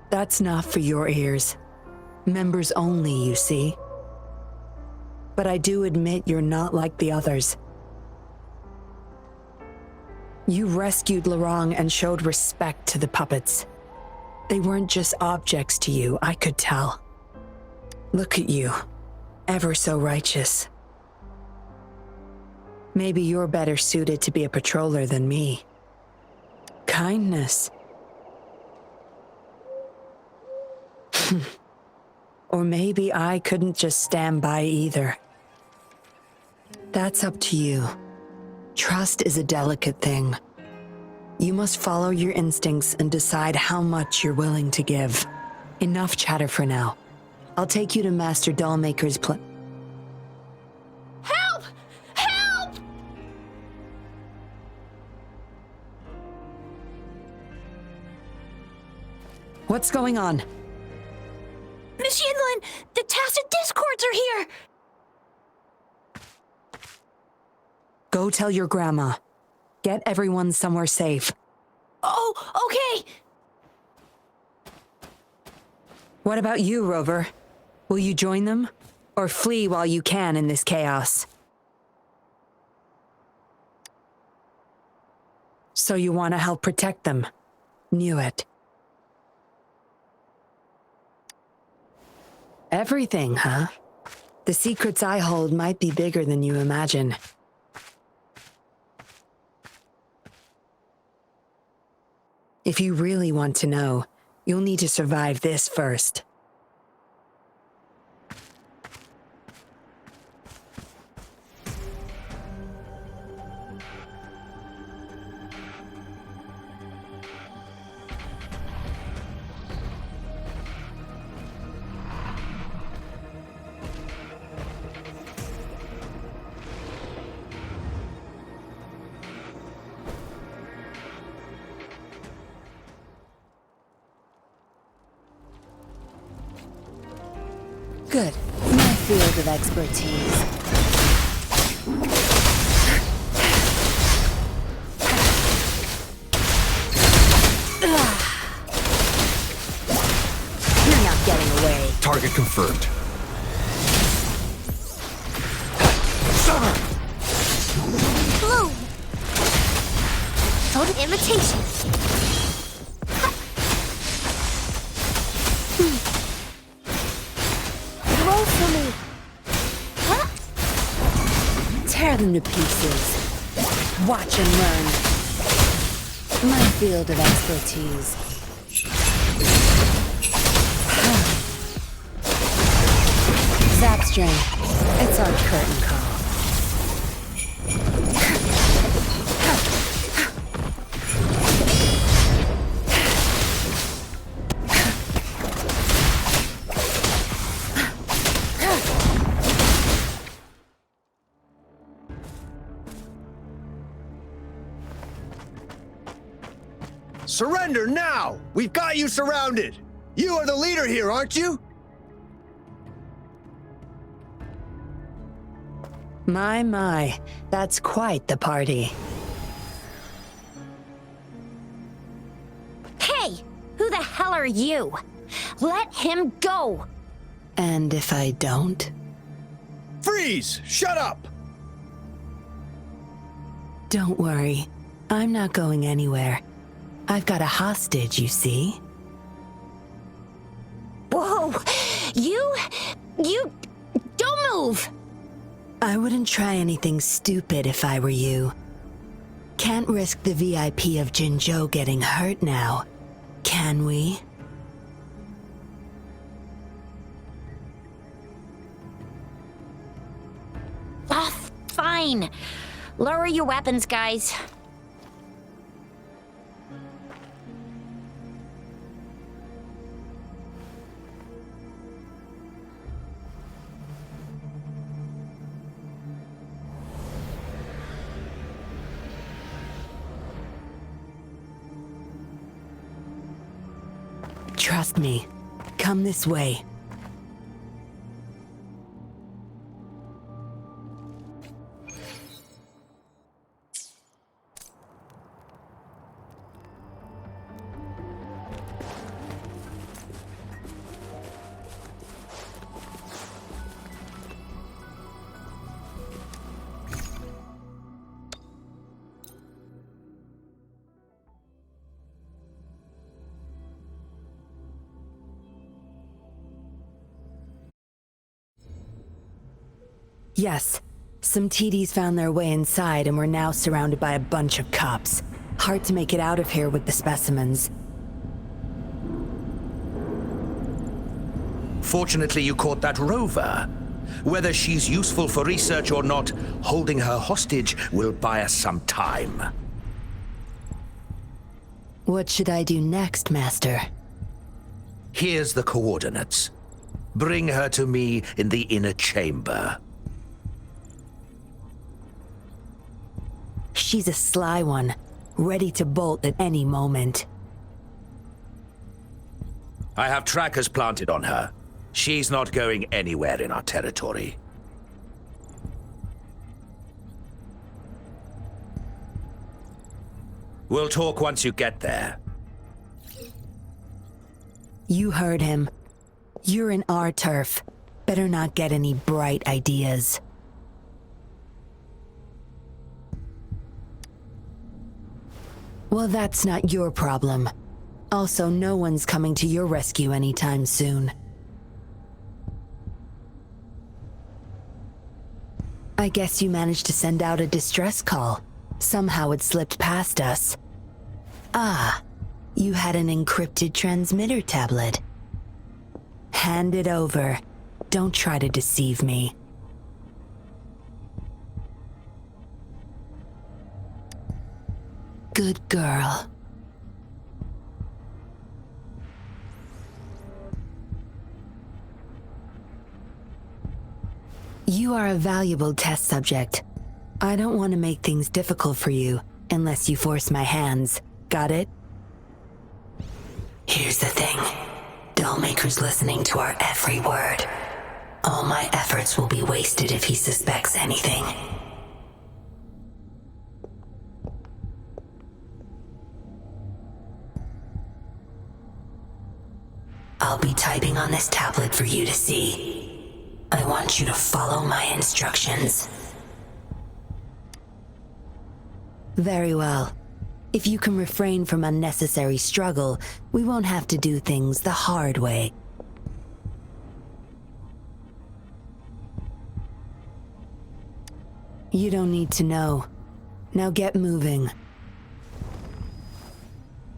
[SPEAKER 8] That's not for your ears. Members only, you see. But I do admit you're not like the others. You rescued Lorong and showed respect to the puppets. They weren't just objects to you, I could tell. Look at you, ever so righteous. Maybe you're better suited to be a patroller than me. Kindness. Or maybe I couldn't just stand by either. That's up to you. Trust is a delicate thing. You must follow your instincts and decide how much you're willing to give. Enough chatter for now. I'll take you to Master Dollmaker's
[SPEAKER 11] Help! Help!
[SPEAKER 8] What's going on?
[SPEAKER 11] Miss Yinlin, the tacit discords are here!
[SPEAKER 8] Go tell your grandma. Get everyone somewhere safe.
[SPEAKER 11] Oh, okay!
[SPEAKER 8] What about you, Rover? Will you join them? Or flee while you can in this chaos? So you want to help protect them? Knew it. Everything, huh? The secrets I hold might be bigger than you imagine. If you really want to know, you'll need to survive this first.
[SPEAKER 14] Good. My field of expertise. getting away.
[SPEAKER 7] Target confirmed.
[SPEAKER 1] Bloom! Total imitation. Roll for me.
[SPEAKER 14] Tear them to pieces. Watch and learn. My field of expertise. Zap string. It's our curtain call.
[SPEAKER 13] Surrender now! We've got you surrounded! You are the leader here, aren't you?
[SPEAKER 8] My, that's quite the party.
[SPEAKER 1] Hey, who the hell are you? Let him go.
[SPEAKER 8] And if I don't?
[SPEAKER 13] Freeze! Shut up!
[SPEAKER 8] Don't worry. I'm not going anywhere. I've got a hostage, you see?
[SPEAKER 1] Whoa! You don't move!
[SPEAKER 8] I wouldn't try anything stupid if I were you. Can't risk the VIP of Jinzhou getting hurt now, can we?
[SPEAKER 1] Ah, fine. Lower your weapons, guys.
[SPEAKER 8] Trust me. Come this way. Yes, some TDs found their way inside and we're now surrounded by a bunch of cops. Hard to make it out of here with the specimens.
[SPEAKER 9] Fortunately, you caught that rover. Whether she's useful for research or not, holding her hostage will buy us some time.
[SPEAKER 8] What should I do next, Master?
[SPEAKER 9] Here's the coordinates. Bring her to me in the inner chamber.
[SPEAKER 8] She's a sly one, ready to bolt at any moment.
[SPEAKER 9] I have trackers planted on her. She's not going anywhere in our territory. We'll talk once you get there.
[SPEAKER 8] You heard him. You're in our turf. Better not get any bright ideas. Well, that's not your problem. Also, no one's coming to your rescue anytime soon. I guess you managed to send out a distress call. Somehow it slipped past us. Ah, you had an encrypted transmitter tablet. Hand it over. Don't try to deceive me. Good girl. You are a valuable test subject. I don't want to make things difficult for you unless you force my hands. Got it? Here's the thing. Dollmaker's listening to our every word. All my efforts will be wasted if he suspects anything. I'll be typing on this tablet for you to see. I want you to follow my instructions. Very well. If you can refrain from unnecessary struggle, we won't have to do things the hard way. You don't need to know. Now get moving.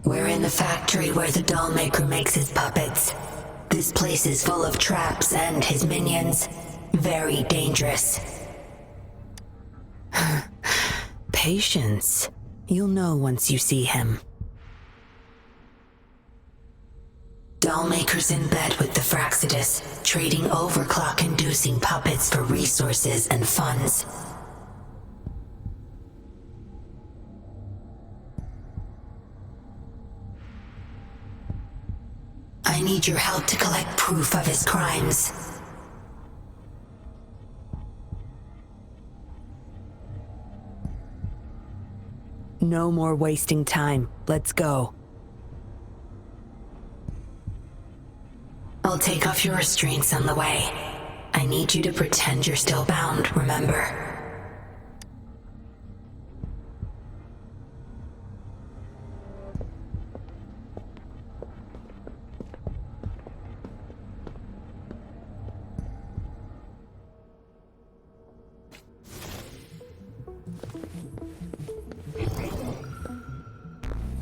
[SPEAKER 8] We're in the factory where the doll maker makes his puppets. This place is full of traps and his minions. Very dangerous. Patience. You'll know once you see him. Dollmaker's in bed with the Fraxidus, trading overclock-inducing puppets for resources and funds. I need your help to collect proof of his crimes. No more wasting time. Let's go. I'll take off your restraints on the way. I need you to pretend you're still bound, remember?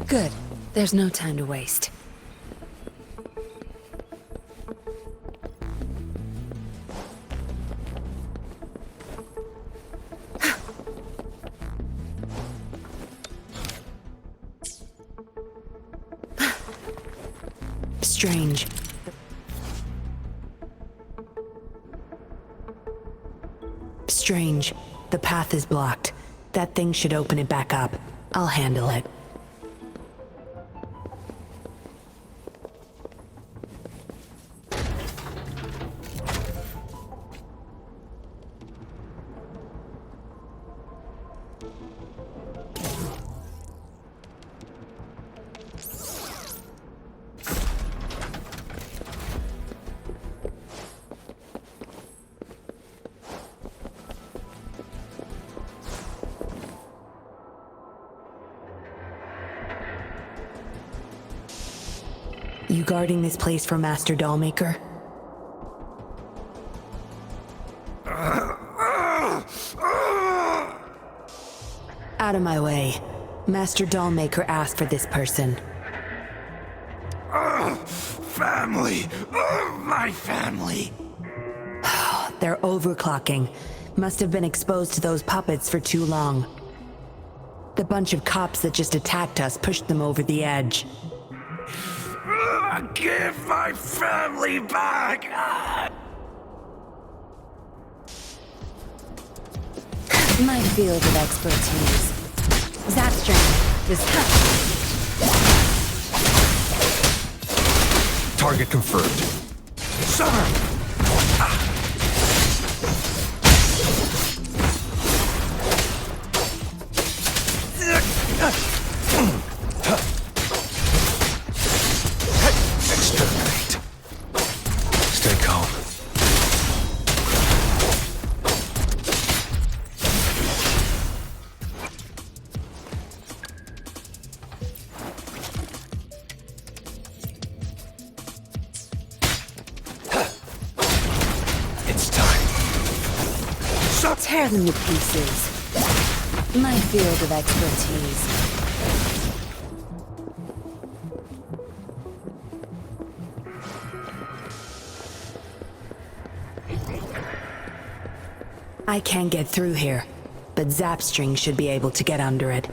[SPEAKER 8] Good. There's no time to waste. Strange. Strange. The path is blocked. That thing should open it back up. I'll handle it. You guarding this place for Master Dollmaker? Out of my way. Master Dollmaker asked for this person.
[SPEAKER 7] Family! My family!
[SPEAKER 8] They're overclocking. Must have been exposed to those puppets for too long. The bunch of cops that just attacked us pushed them over the edge.
[SPEAKER 7] Give my family back!
[SPEAKER 14] My field of expertise. Zapstring, this
[SPEAKER 7] Target confirmed. Summer! Exterminate. Stay calm. It's time.
[SPEAKER 14] tear them to pieces. My field of expertise.
[SPEAKER 8] I can't get through here, but Zapstring should be able to get under it.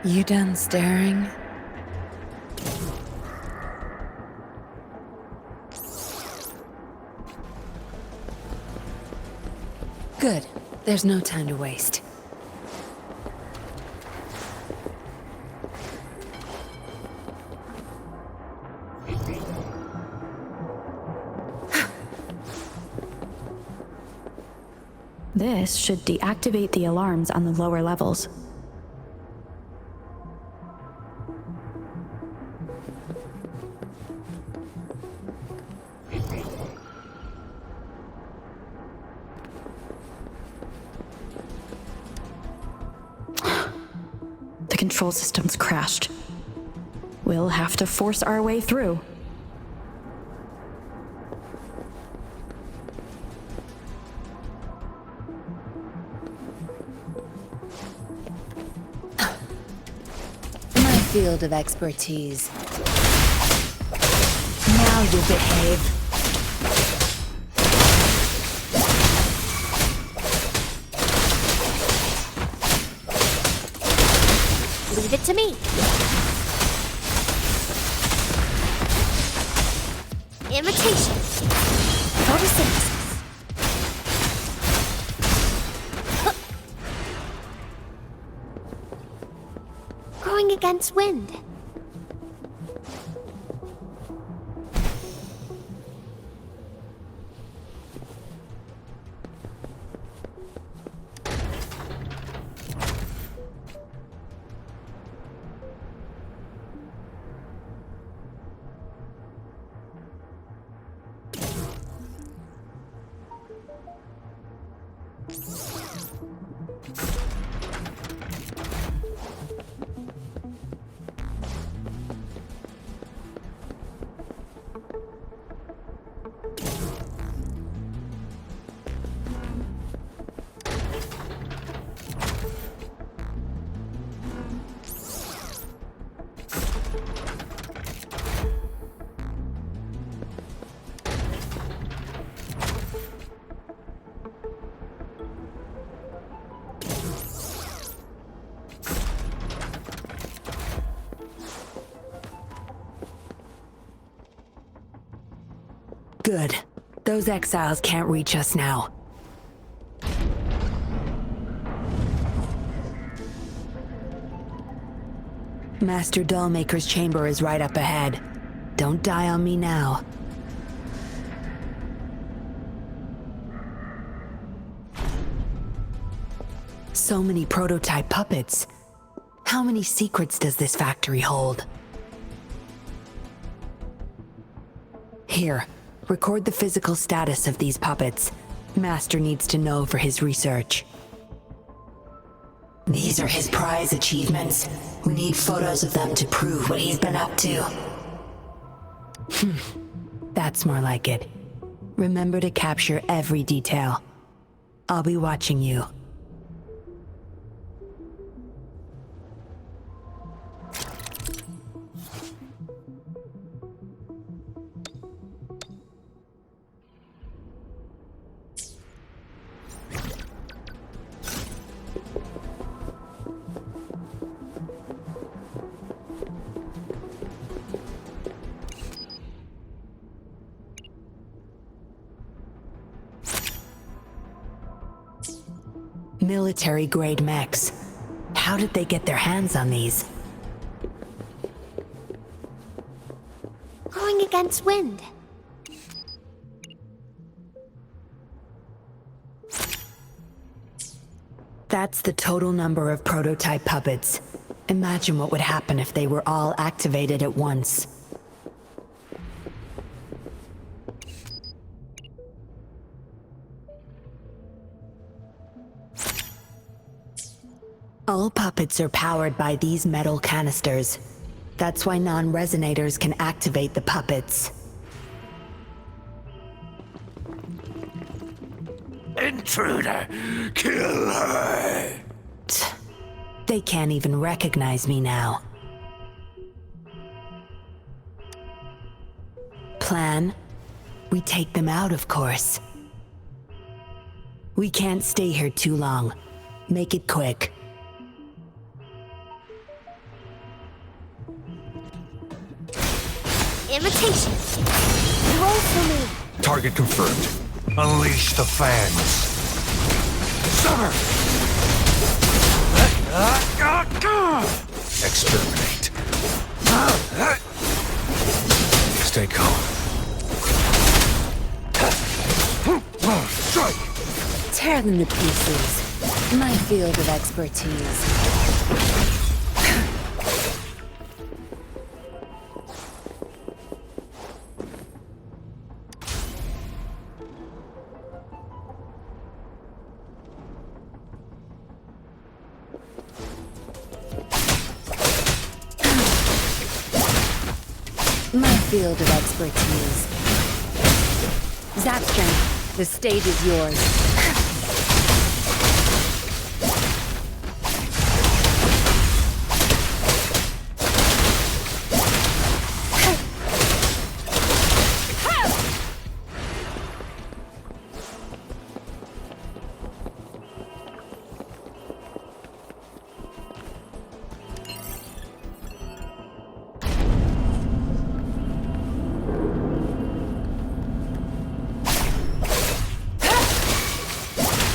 [SPEAKER 8] You done staring? Good. There's no time to waste.
[SPEAKER 2] This should deactivate the alarms on the lower levels. The control system's crashed. We'll have to force our way through.
[SPEAKER 14] My field of expertise.
[SPEAKER 8] Now you behave.
[SPEAKER 1] Leave it to me. Imitation. Photosynthesis. Going against wind.
[SPEAKER 8] Good. Those exiles can't reach us now. Master Dollmaker's chamber is right up ahead. Don't die on me now. So many prototype puppets. How many secrets does this factory hold? Here, record the physical status of these puppets. Master needs to know for his research. These are his prize achievements. We need photos of them to prove what he's been up to. That's more like it. Remember to capture every detail. I'll be watching you. Military-grade mechs. How did they get their hands on these?
[SPEAKER 1] Going against wind.
[SPEAKER 8] That's the total number of prototype puppets. Imagine what would happen if they were all activated at once. All puppets are powered by these metal canisters. That's why non-resonators can activate the puppets.
[SPEAKER 9] intruder! Kill her!
[SPEAKER 8] They can't even recognize me now. Plan? We take them out, of course. We can't stay here too long. Make it quick.
[SPEAKER 15] Invitation. Roll for me.
[SPEAKER 7] Target confirmed. Unleash the fans. Summer! Exterminate. Stay calm. Strike!
[SPEAKER 14] Tear them to pieces. My field of expertise. My field of expertise. Zap strength. The stage is yours.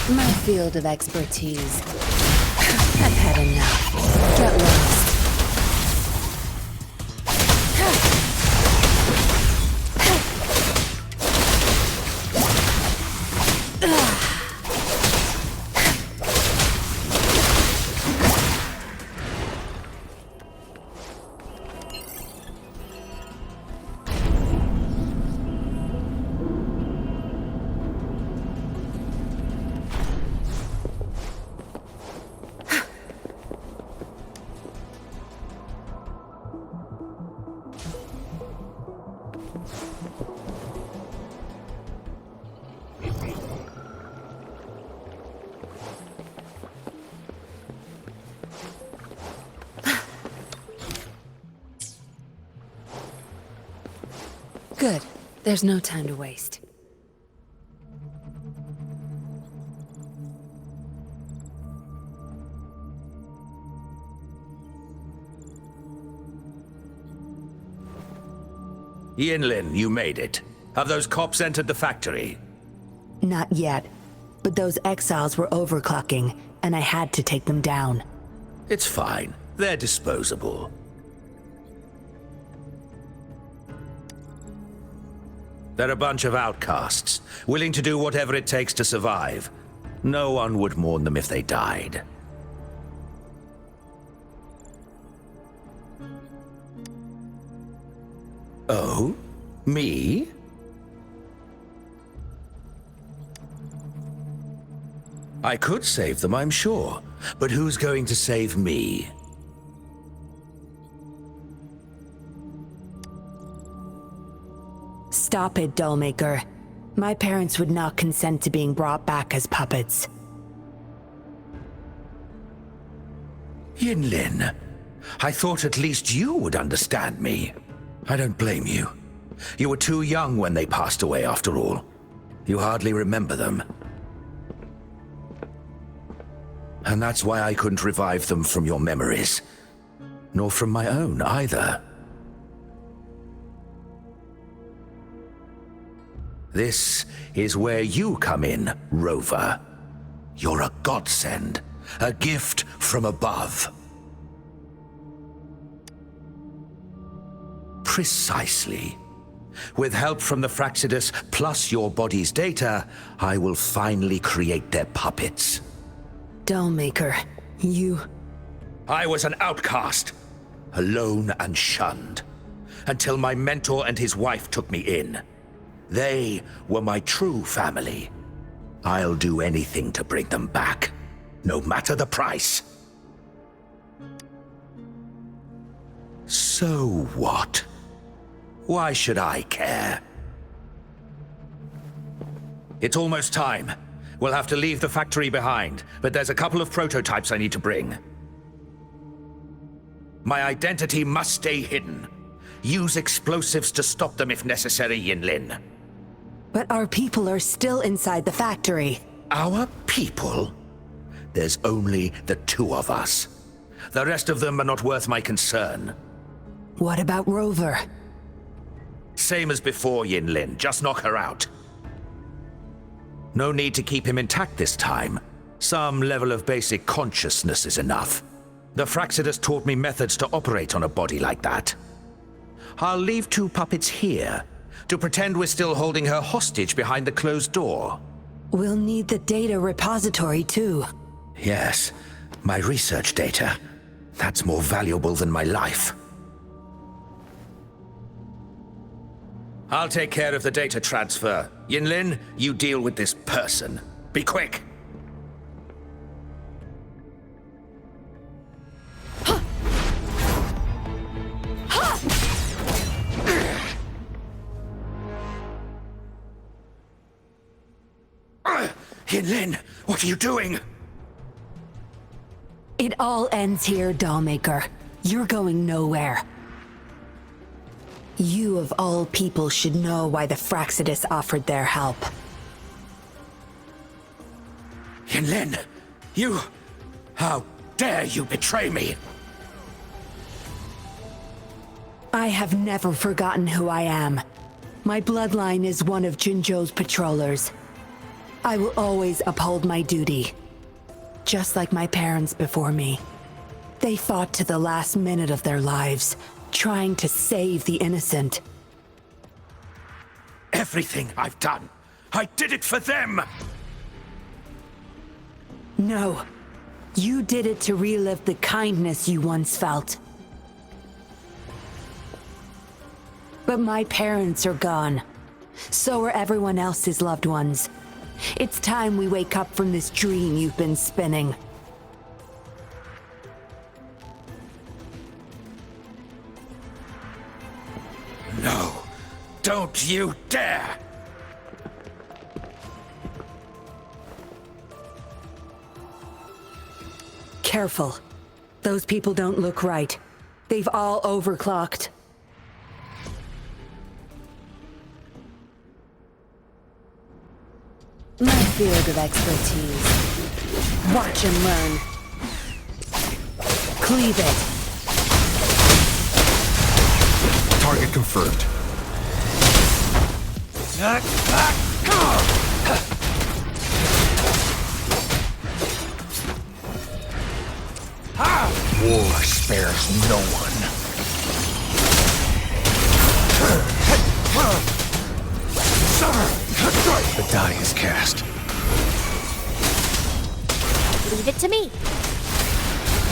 [SPEAKER 14] My field of expertise. I've had enough. Get lost. Good. There's no time to waste.
[SPEAKER 9] Yinlin, you made it. Have those cops entered the factory?
[SPEAKER 8] Not yet. But those exiles were overclocking, and I had to take them down.
[SPEAKER 9] It's fine. They're disposable. They're a bunch of outcasts, willing to do whatever it takes to survive. No one would mourn them if they died. Oh? Me? I could save them, I'm sure. But who's going to save me?
[SPEAKER 8] Stop it, Dollmaker. My parents would not consent to being brought back as puppets.
[SPEAKER 9] Yinlin, I thought at least you would understand me. I don't blame you. You were too young when they passed away, after all. You hardly remember them. And that's why I couldn't revive them from your memories. Nor from my own, either. This is where you come in, Rover. You're a godsend, a gift from above. Precisely. With help from the Fraxidus plus your body's data, I will finally create their puppets.
[SPEAKER 8] Dollmaker, you...
[SPEAKER 9] I was an outcast, alone and shunned, until my mentor and his wife took me in. They were my true family. I'll do anything to bring them back, no matter the price. So what? Why should I care? It's almost time. We'll have to leave the factory behind, but there's a couple of prototypes I need to bring. My identity must stay hidden. Use explosives to stop them if necessary, Yinlin.
[SPEAKER 8] But our people are still inside the factory.
[SPEAKER 9] Our people? There's only the two of us. The rest of them are not worth my concern.
[SPEAKER 8] What about Rover?
[SPEAKER 9] Same as before, Yinlin. Just knock her out. No need to keep him intact this time. Some level of basic consciousness is enough. The Fraxidus taught me methods to operate on a body like that. I'll leave two puppets here to pretend we're still holding her hostage behind the closed door.
[SPEAKER 8] We'll need the data repository too.
[SPEAKER 9] Yes, my research data. That's more valuable than my life. I'll take care of the data transfer. Yinlin, you deal with this person. Be quick! Yinlin, what are you doing?
[SPEAKER 8] It all ends here, Dollmaker. You're going nowhere. You of all people should know why the Fraxidus offered their help.
[SPEAKER 9] Yinlin, you... How dare you betray me?
[SPEAKER 8] I have never forgotten who I am. My bloodline is one of Jinzhou's patrollers. I will always uphold my duty. Just like my parents before me. They fought to the last minute of their lives, trying to save the innocent.
[SPEAKER 9] Everything I've done, I did it for them!
[SPEAKER 8] No. You did it to relive the kindness you once felt. But my parents are gone. So are everyone else's loved ones. It's time we wake up from this dream you've been spinning.
[SPEAKER 9] No, don't you dare!
[SPEAKER 8] Careful. Those people don't look right. They've all overclocked.
[SPEAKER 14] My field of expertise. Watch and learn.
[SPEAKER 8] Cleave it.
[SPEAKER 7] Target confirmed.
[SPEAKER 9] War spares no one.
[SPEAKER 7] The die is cast.
[SPEAKER 15] Leave it to me.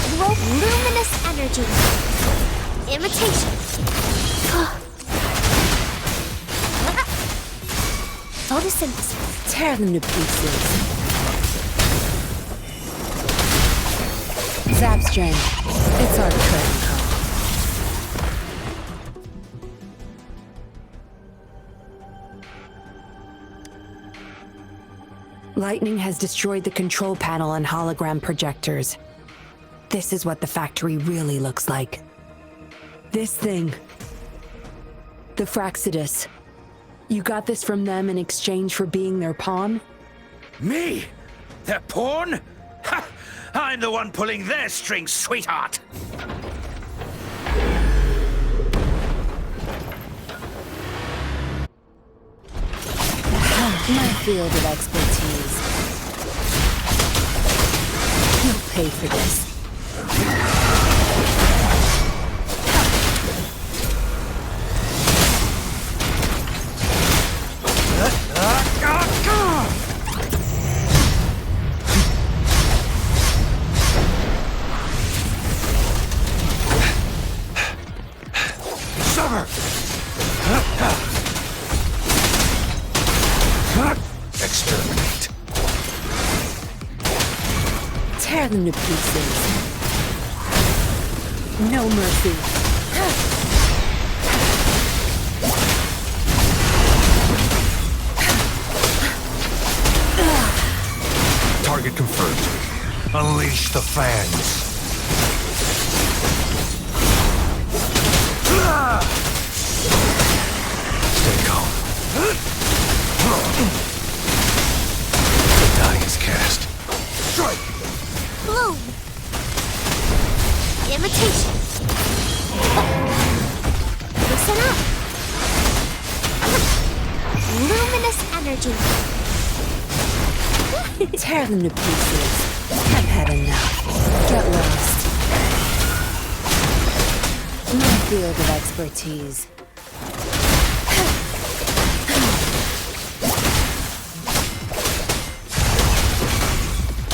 [SPEAKER 15] Invoke luminous energy. Imitation. Photosynthesis.
[SPEAKER 14] Tear them to pieces. Zap string. It's our curtain call.
[SPEAKER 8] Lightning has destroyed the control panel and hologram projectors. This is what the factory really looks like. This thing. The Fraxidus. You got this from them in exchange for being their pawn?
[SPEAKER 9] Me? Their pawn? Ha! I'm the one pulling their strings, sweetheart!
[SPEAKER 14] My field of expertise. You'll pay for this.
[SPEAKER 9] Exterminate.
[SPEAKER 14] Tear them to pieces. No mercy.
[SPEAKER 7] Unleash the fangs. Stay calm. The die is cast. Strike!
[SPEAKER 15] Bloom. Imitation. Listen up. Luminous energy.
[SPEAKER 14] Tear them to pieces. I've had enough. Get lost. My field of expertise.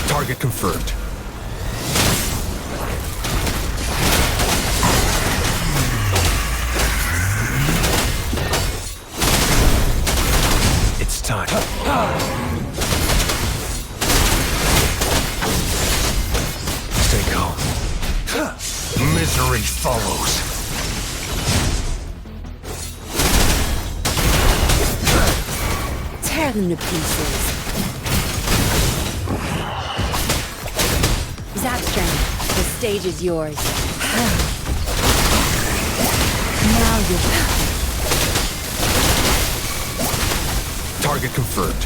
[SPEAKER 7] Target confirmed. It's time. Stay calm. Misery follows.
[SPEAKER 14] Tear them to pieces. Zapstring, the stage is yours. Now you're...
[SPEAKER 7] Target confirmed.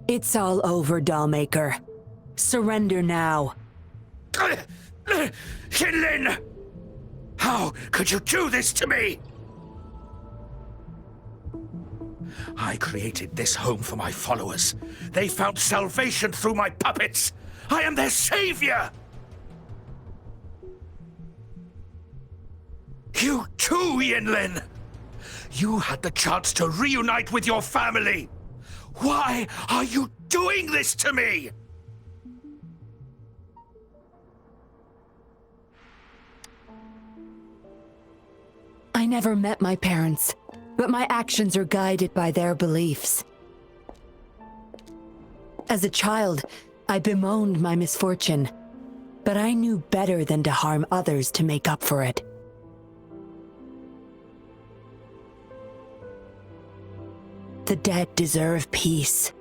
[SPEAKER 4] It's all over, Dollmaker. Surrender now.
[SPEAKER 9] Yinlin! How could you do this to me? I created this home for my followers. They found salvation through my puppets. I am their savior! You too, Yinlin! You had the chance to reunite with your family. Why are you doing this to me?
[SPEAKER 4] I never met my parents, but my actions are guided by their beliefs. As a child, I bemoaned my misfortune, but I knew better than to harm others to make up for it. The dead deserve peace.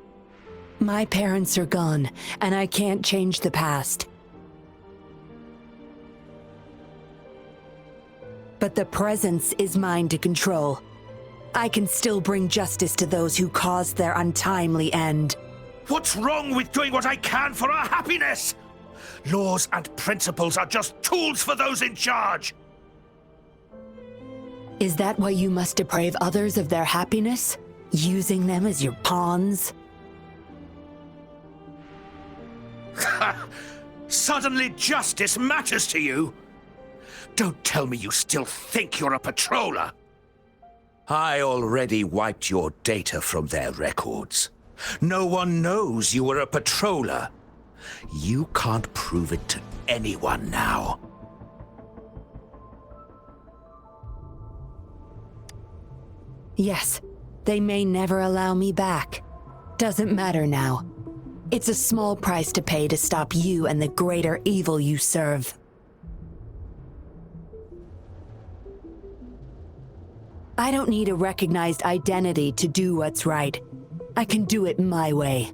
[SPEAKER 4] My parents are gone, and I can't change the past. But the presence is mine to control. I can still bring justice to those who caused their untimely end.
[SPEAKER 9] What's wrong with doing what I can for our happiness? Laws and principles are just tools for those in charge.
[SPEAKER 4] Is that why you must deprive others of their happiness? Using them as your pawns?
[SPEAKER 9] Suddenly justice matters to you? Don't tell me you still think you're a patroller. I already wiped your data from their records. No one knows you were a patroller. You can't prove it to anyone now.
[SPEAKER 4] Yes, they may never allow me back. Doesn't matter now. It's a small price to pay to stop you and the greater evil you serve. I don't need a recognized identity to do what's right. I can do it my way.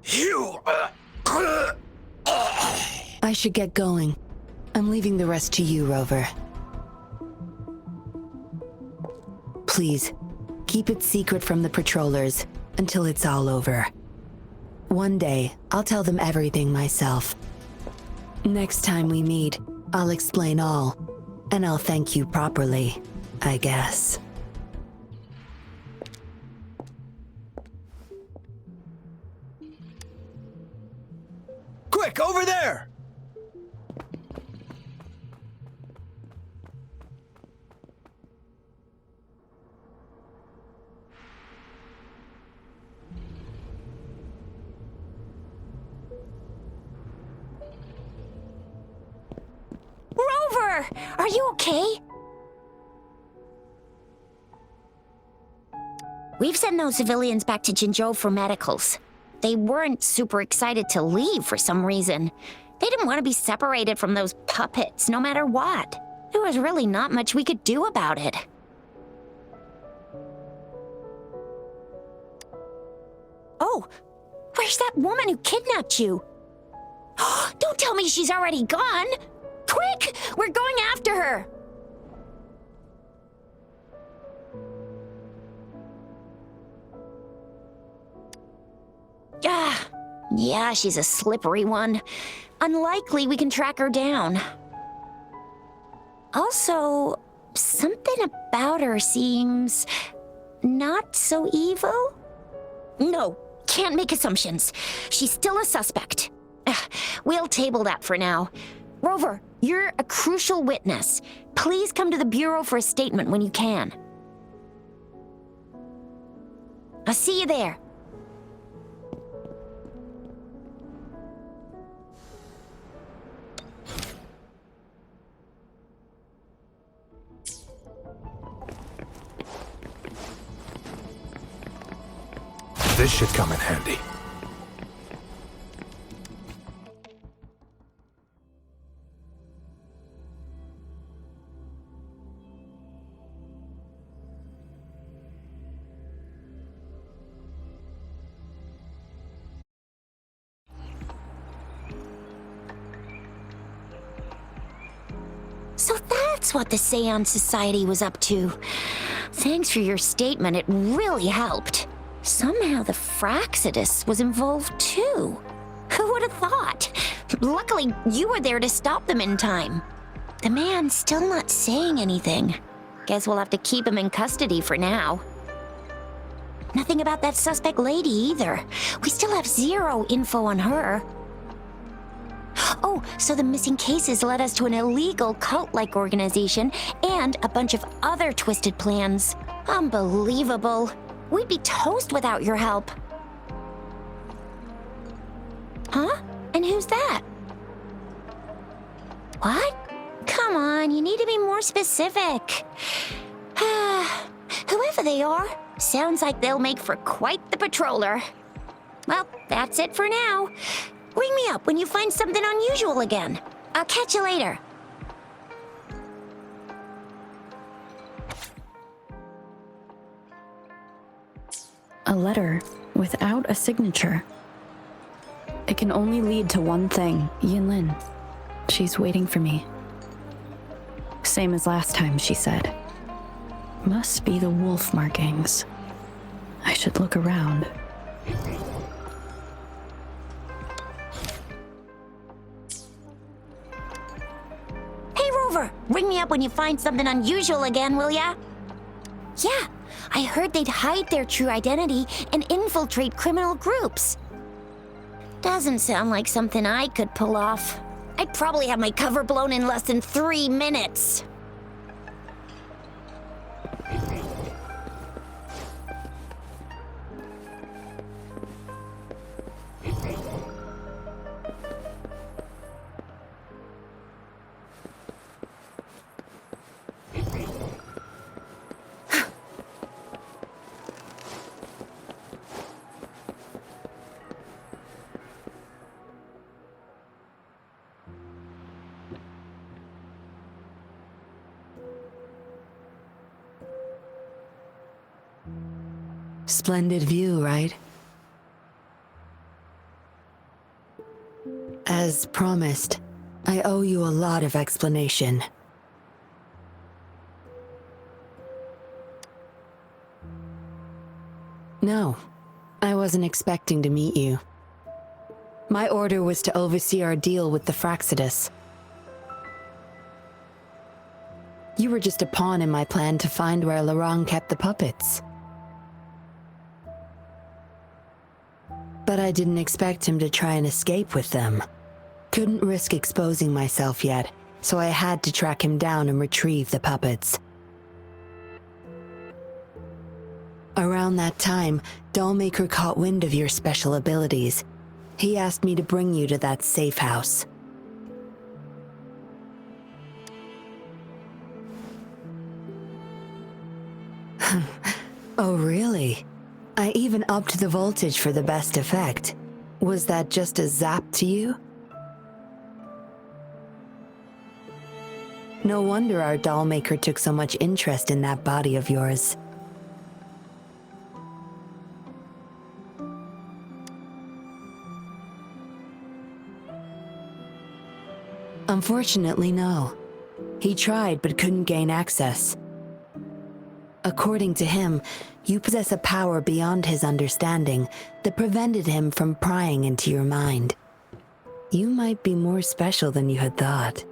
[SPEAKER 9] You...
[SPEAKER 4] I should get going. I'm leaving the rest to you, Rover. Please, keep it secret from the patrollers until it's all over. One day, I'll tell them everything myself. Next time we meet, I'll explain all, and I'll thank you properly, I guess.
[SPEAKER 5] Quick, over there!
[SPEAKER 1] Rover! Are you okay? We've sent those civilians back to Jinzhou for medicals. They weren't super excited to leave for some reason. They didn't want to be separated from those puppets, no matter what. There was really not much we could do about it. Oh, where's that woman who kidnapped you? Don't tell me she's already gone! Quick! We're going after her! Ah, yeah, she's a slippery one. Unlikely we can track her down. Also, something about her seems not so evil? No, can't make assumptions. She's still a suspect. We'll table that for now. Rover, you're a crucial witness. Please come to the Bureau for a statement when you can. I'll see you there.
[SPEAKER 7] This should come in handy.
[SPEAKER 1] So that's what the Seance Society was up to. Thanks for your statement, it really helped. Somehow the Fraxidus was involved too. Who would have thought? Luckily, you were there to stop them in time. The man's still not saying anything. Guess we'll have to keep him in custody for now. Nothing about that suspect lady either. We still have zero info on her. Oh, so the missing cases led us to an illegal cult-like organization and a bunch of other twisted plans. Unbelievable. We'd be toast without your help. Huh? And who's that? What? Come on, you need to be more specific. Whoever they are, sounds like they'll make for quite the patroller. Well, that's it for now. Ring me up when you find something unusual again. I'll catch you later.
[SPEAKER 2] A letter without a signature. It can only lead to one thing. Yinlin. She's waiting for me. Same as last time, she said. Must be the wolf markings. I should look around.
[SPEAKER 1] Hey, Rover! Ring me up when you find something unusual again, will ya? Yeah, I heard they'd hide their true identity and infiltrate criminal groups. Doesn't sound like something I could pull off. I'd probably have my cover blown in less than 3 minutes.
[SPEAKER 8] Splendid view, right? As promised, I owe you a lot of explanation. No, I wasn't expecting to meet you. My order was to oversee our deal with the Fraxidus. You were just a pawn in my plan to find where Laurent kept the puppets. But I didn't expect him to try and escape with them. Couldn't risk exposing myself yet, so I had to track him down and retrieve the puppets. Around that time, Dollmaker caught wind of your special abilities. He asked me to bring you to that safe house. Oh, really? I even upped the voltage for the best effect. Was that just a zap to you? No wonder our doll maker took so much interest in that body of yours. Unfortunately, no. He tried but couldn't gain access. According to him, you possess a power beyond his understanding that prevented him from prying into your mind. You might be more special than you had thought.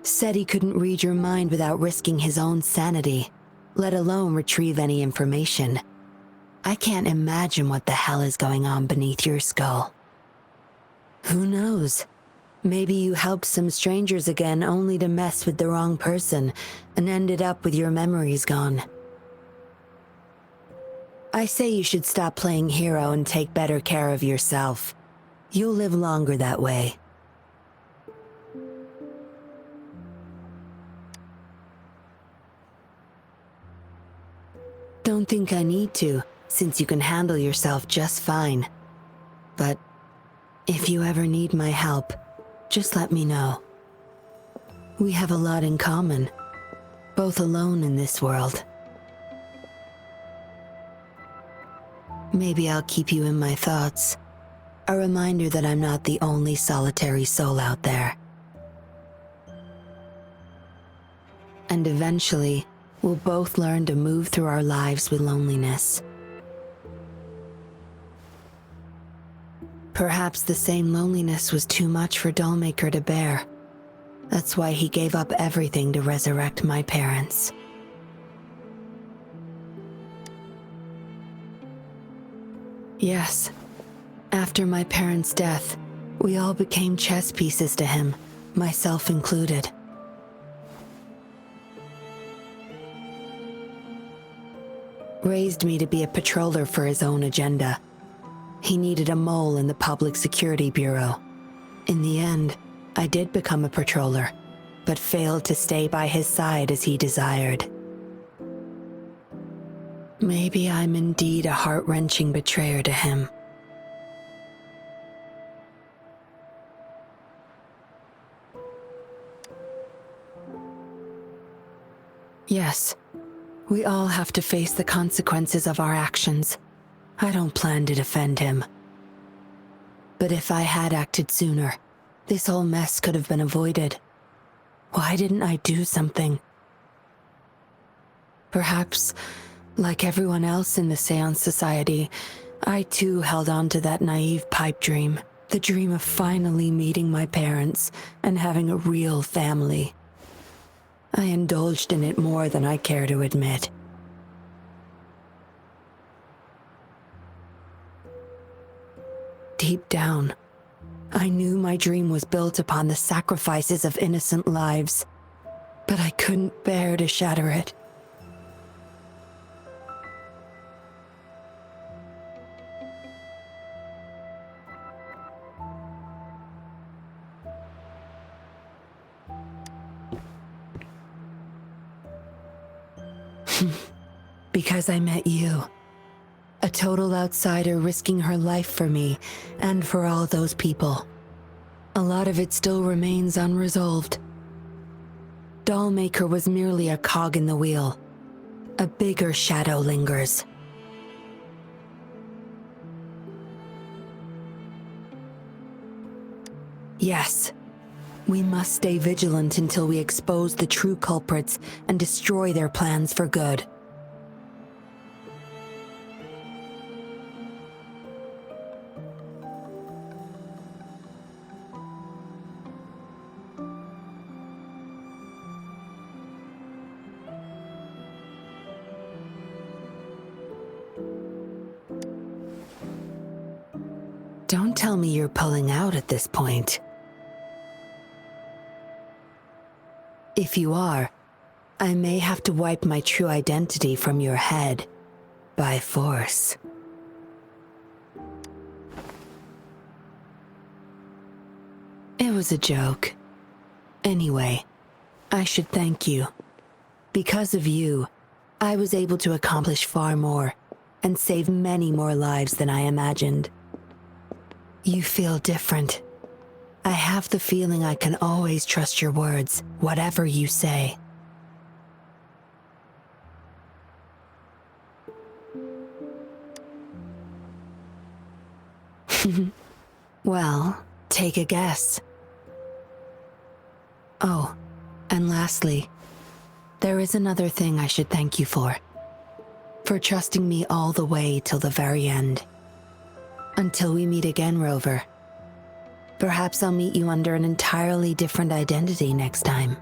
[SPEAKER 8] Said he couldn't read your mind without risking his own sanity, let alone retrieve any information. I can't imagine what the hell is going on beneath your skull. Who knows? Maybe you helped some strangers again only to mess with the wrong person and ended up with your memories gone. I say you should stop playing hero and take better care of yourself. You'll live longer that way. Don't think I need to, since you can handle yourself just fine. But if you ever need my help, just let me know. We have a lot in common, both alone in this world. Maybe I'll keep you in my thoughts, a reminder that I'm not the only solitary soul out there. And eventually, we'll both learn to move through our lives with loneliness. Perhaps the same loneliness was too much for Dollmaker to bear. That's why he gave up everything to resurrect my parents. Yes, after my parents' death, we all became chess pieces to him, myself included. Raised me to be a patroller for his own agenda. He needed a mole in the Public Security Bureau. In the end, I did become a patroller, but failed to stay by his side as he desired. Maybe I'm indeed a heart-wrenching betrayer to him. Yes, we all have to face the consequences of our actions. I don't plan to defend him. But if I had acted sooner, this whole mess could have been avoided. Why didn't I do something? Perhaps, like everyone else in the Seance Society, I too held on to that naive pipe dream. The dream of finally meeting my parents and having a real family. I indulged in it more than I care to admit. Deep down, I knew my dream was built upon the sacrifices of innocent lives, but I couldn't bear to shatter it. Because I met you. A total outsider risking her life for me and for all those people. A lot of it still remains unresolved. Dollmaker was merely a cog in the wheel. A bigger shadow lingers. Yes, we must stay vigilant until we expose the true culprits and destroy their plans for good. Don't tell me you're pulling out at this point. If you are, I may have to wipe my true identity from your head by force. It was a joke. Anyway, I should thank you. Because of you, I was able to accomplish far more and save many more lives than I imagined. You feel different. I have the feeling I can always trust your words, whatever you say. Well, take a guess. Oh, and lastly, there is another thing I should thank you for. For trusting me all the way till the very end. Until we meet again, Rover. Perhaps I'll meet you under an entirely different identity next time.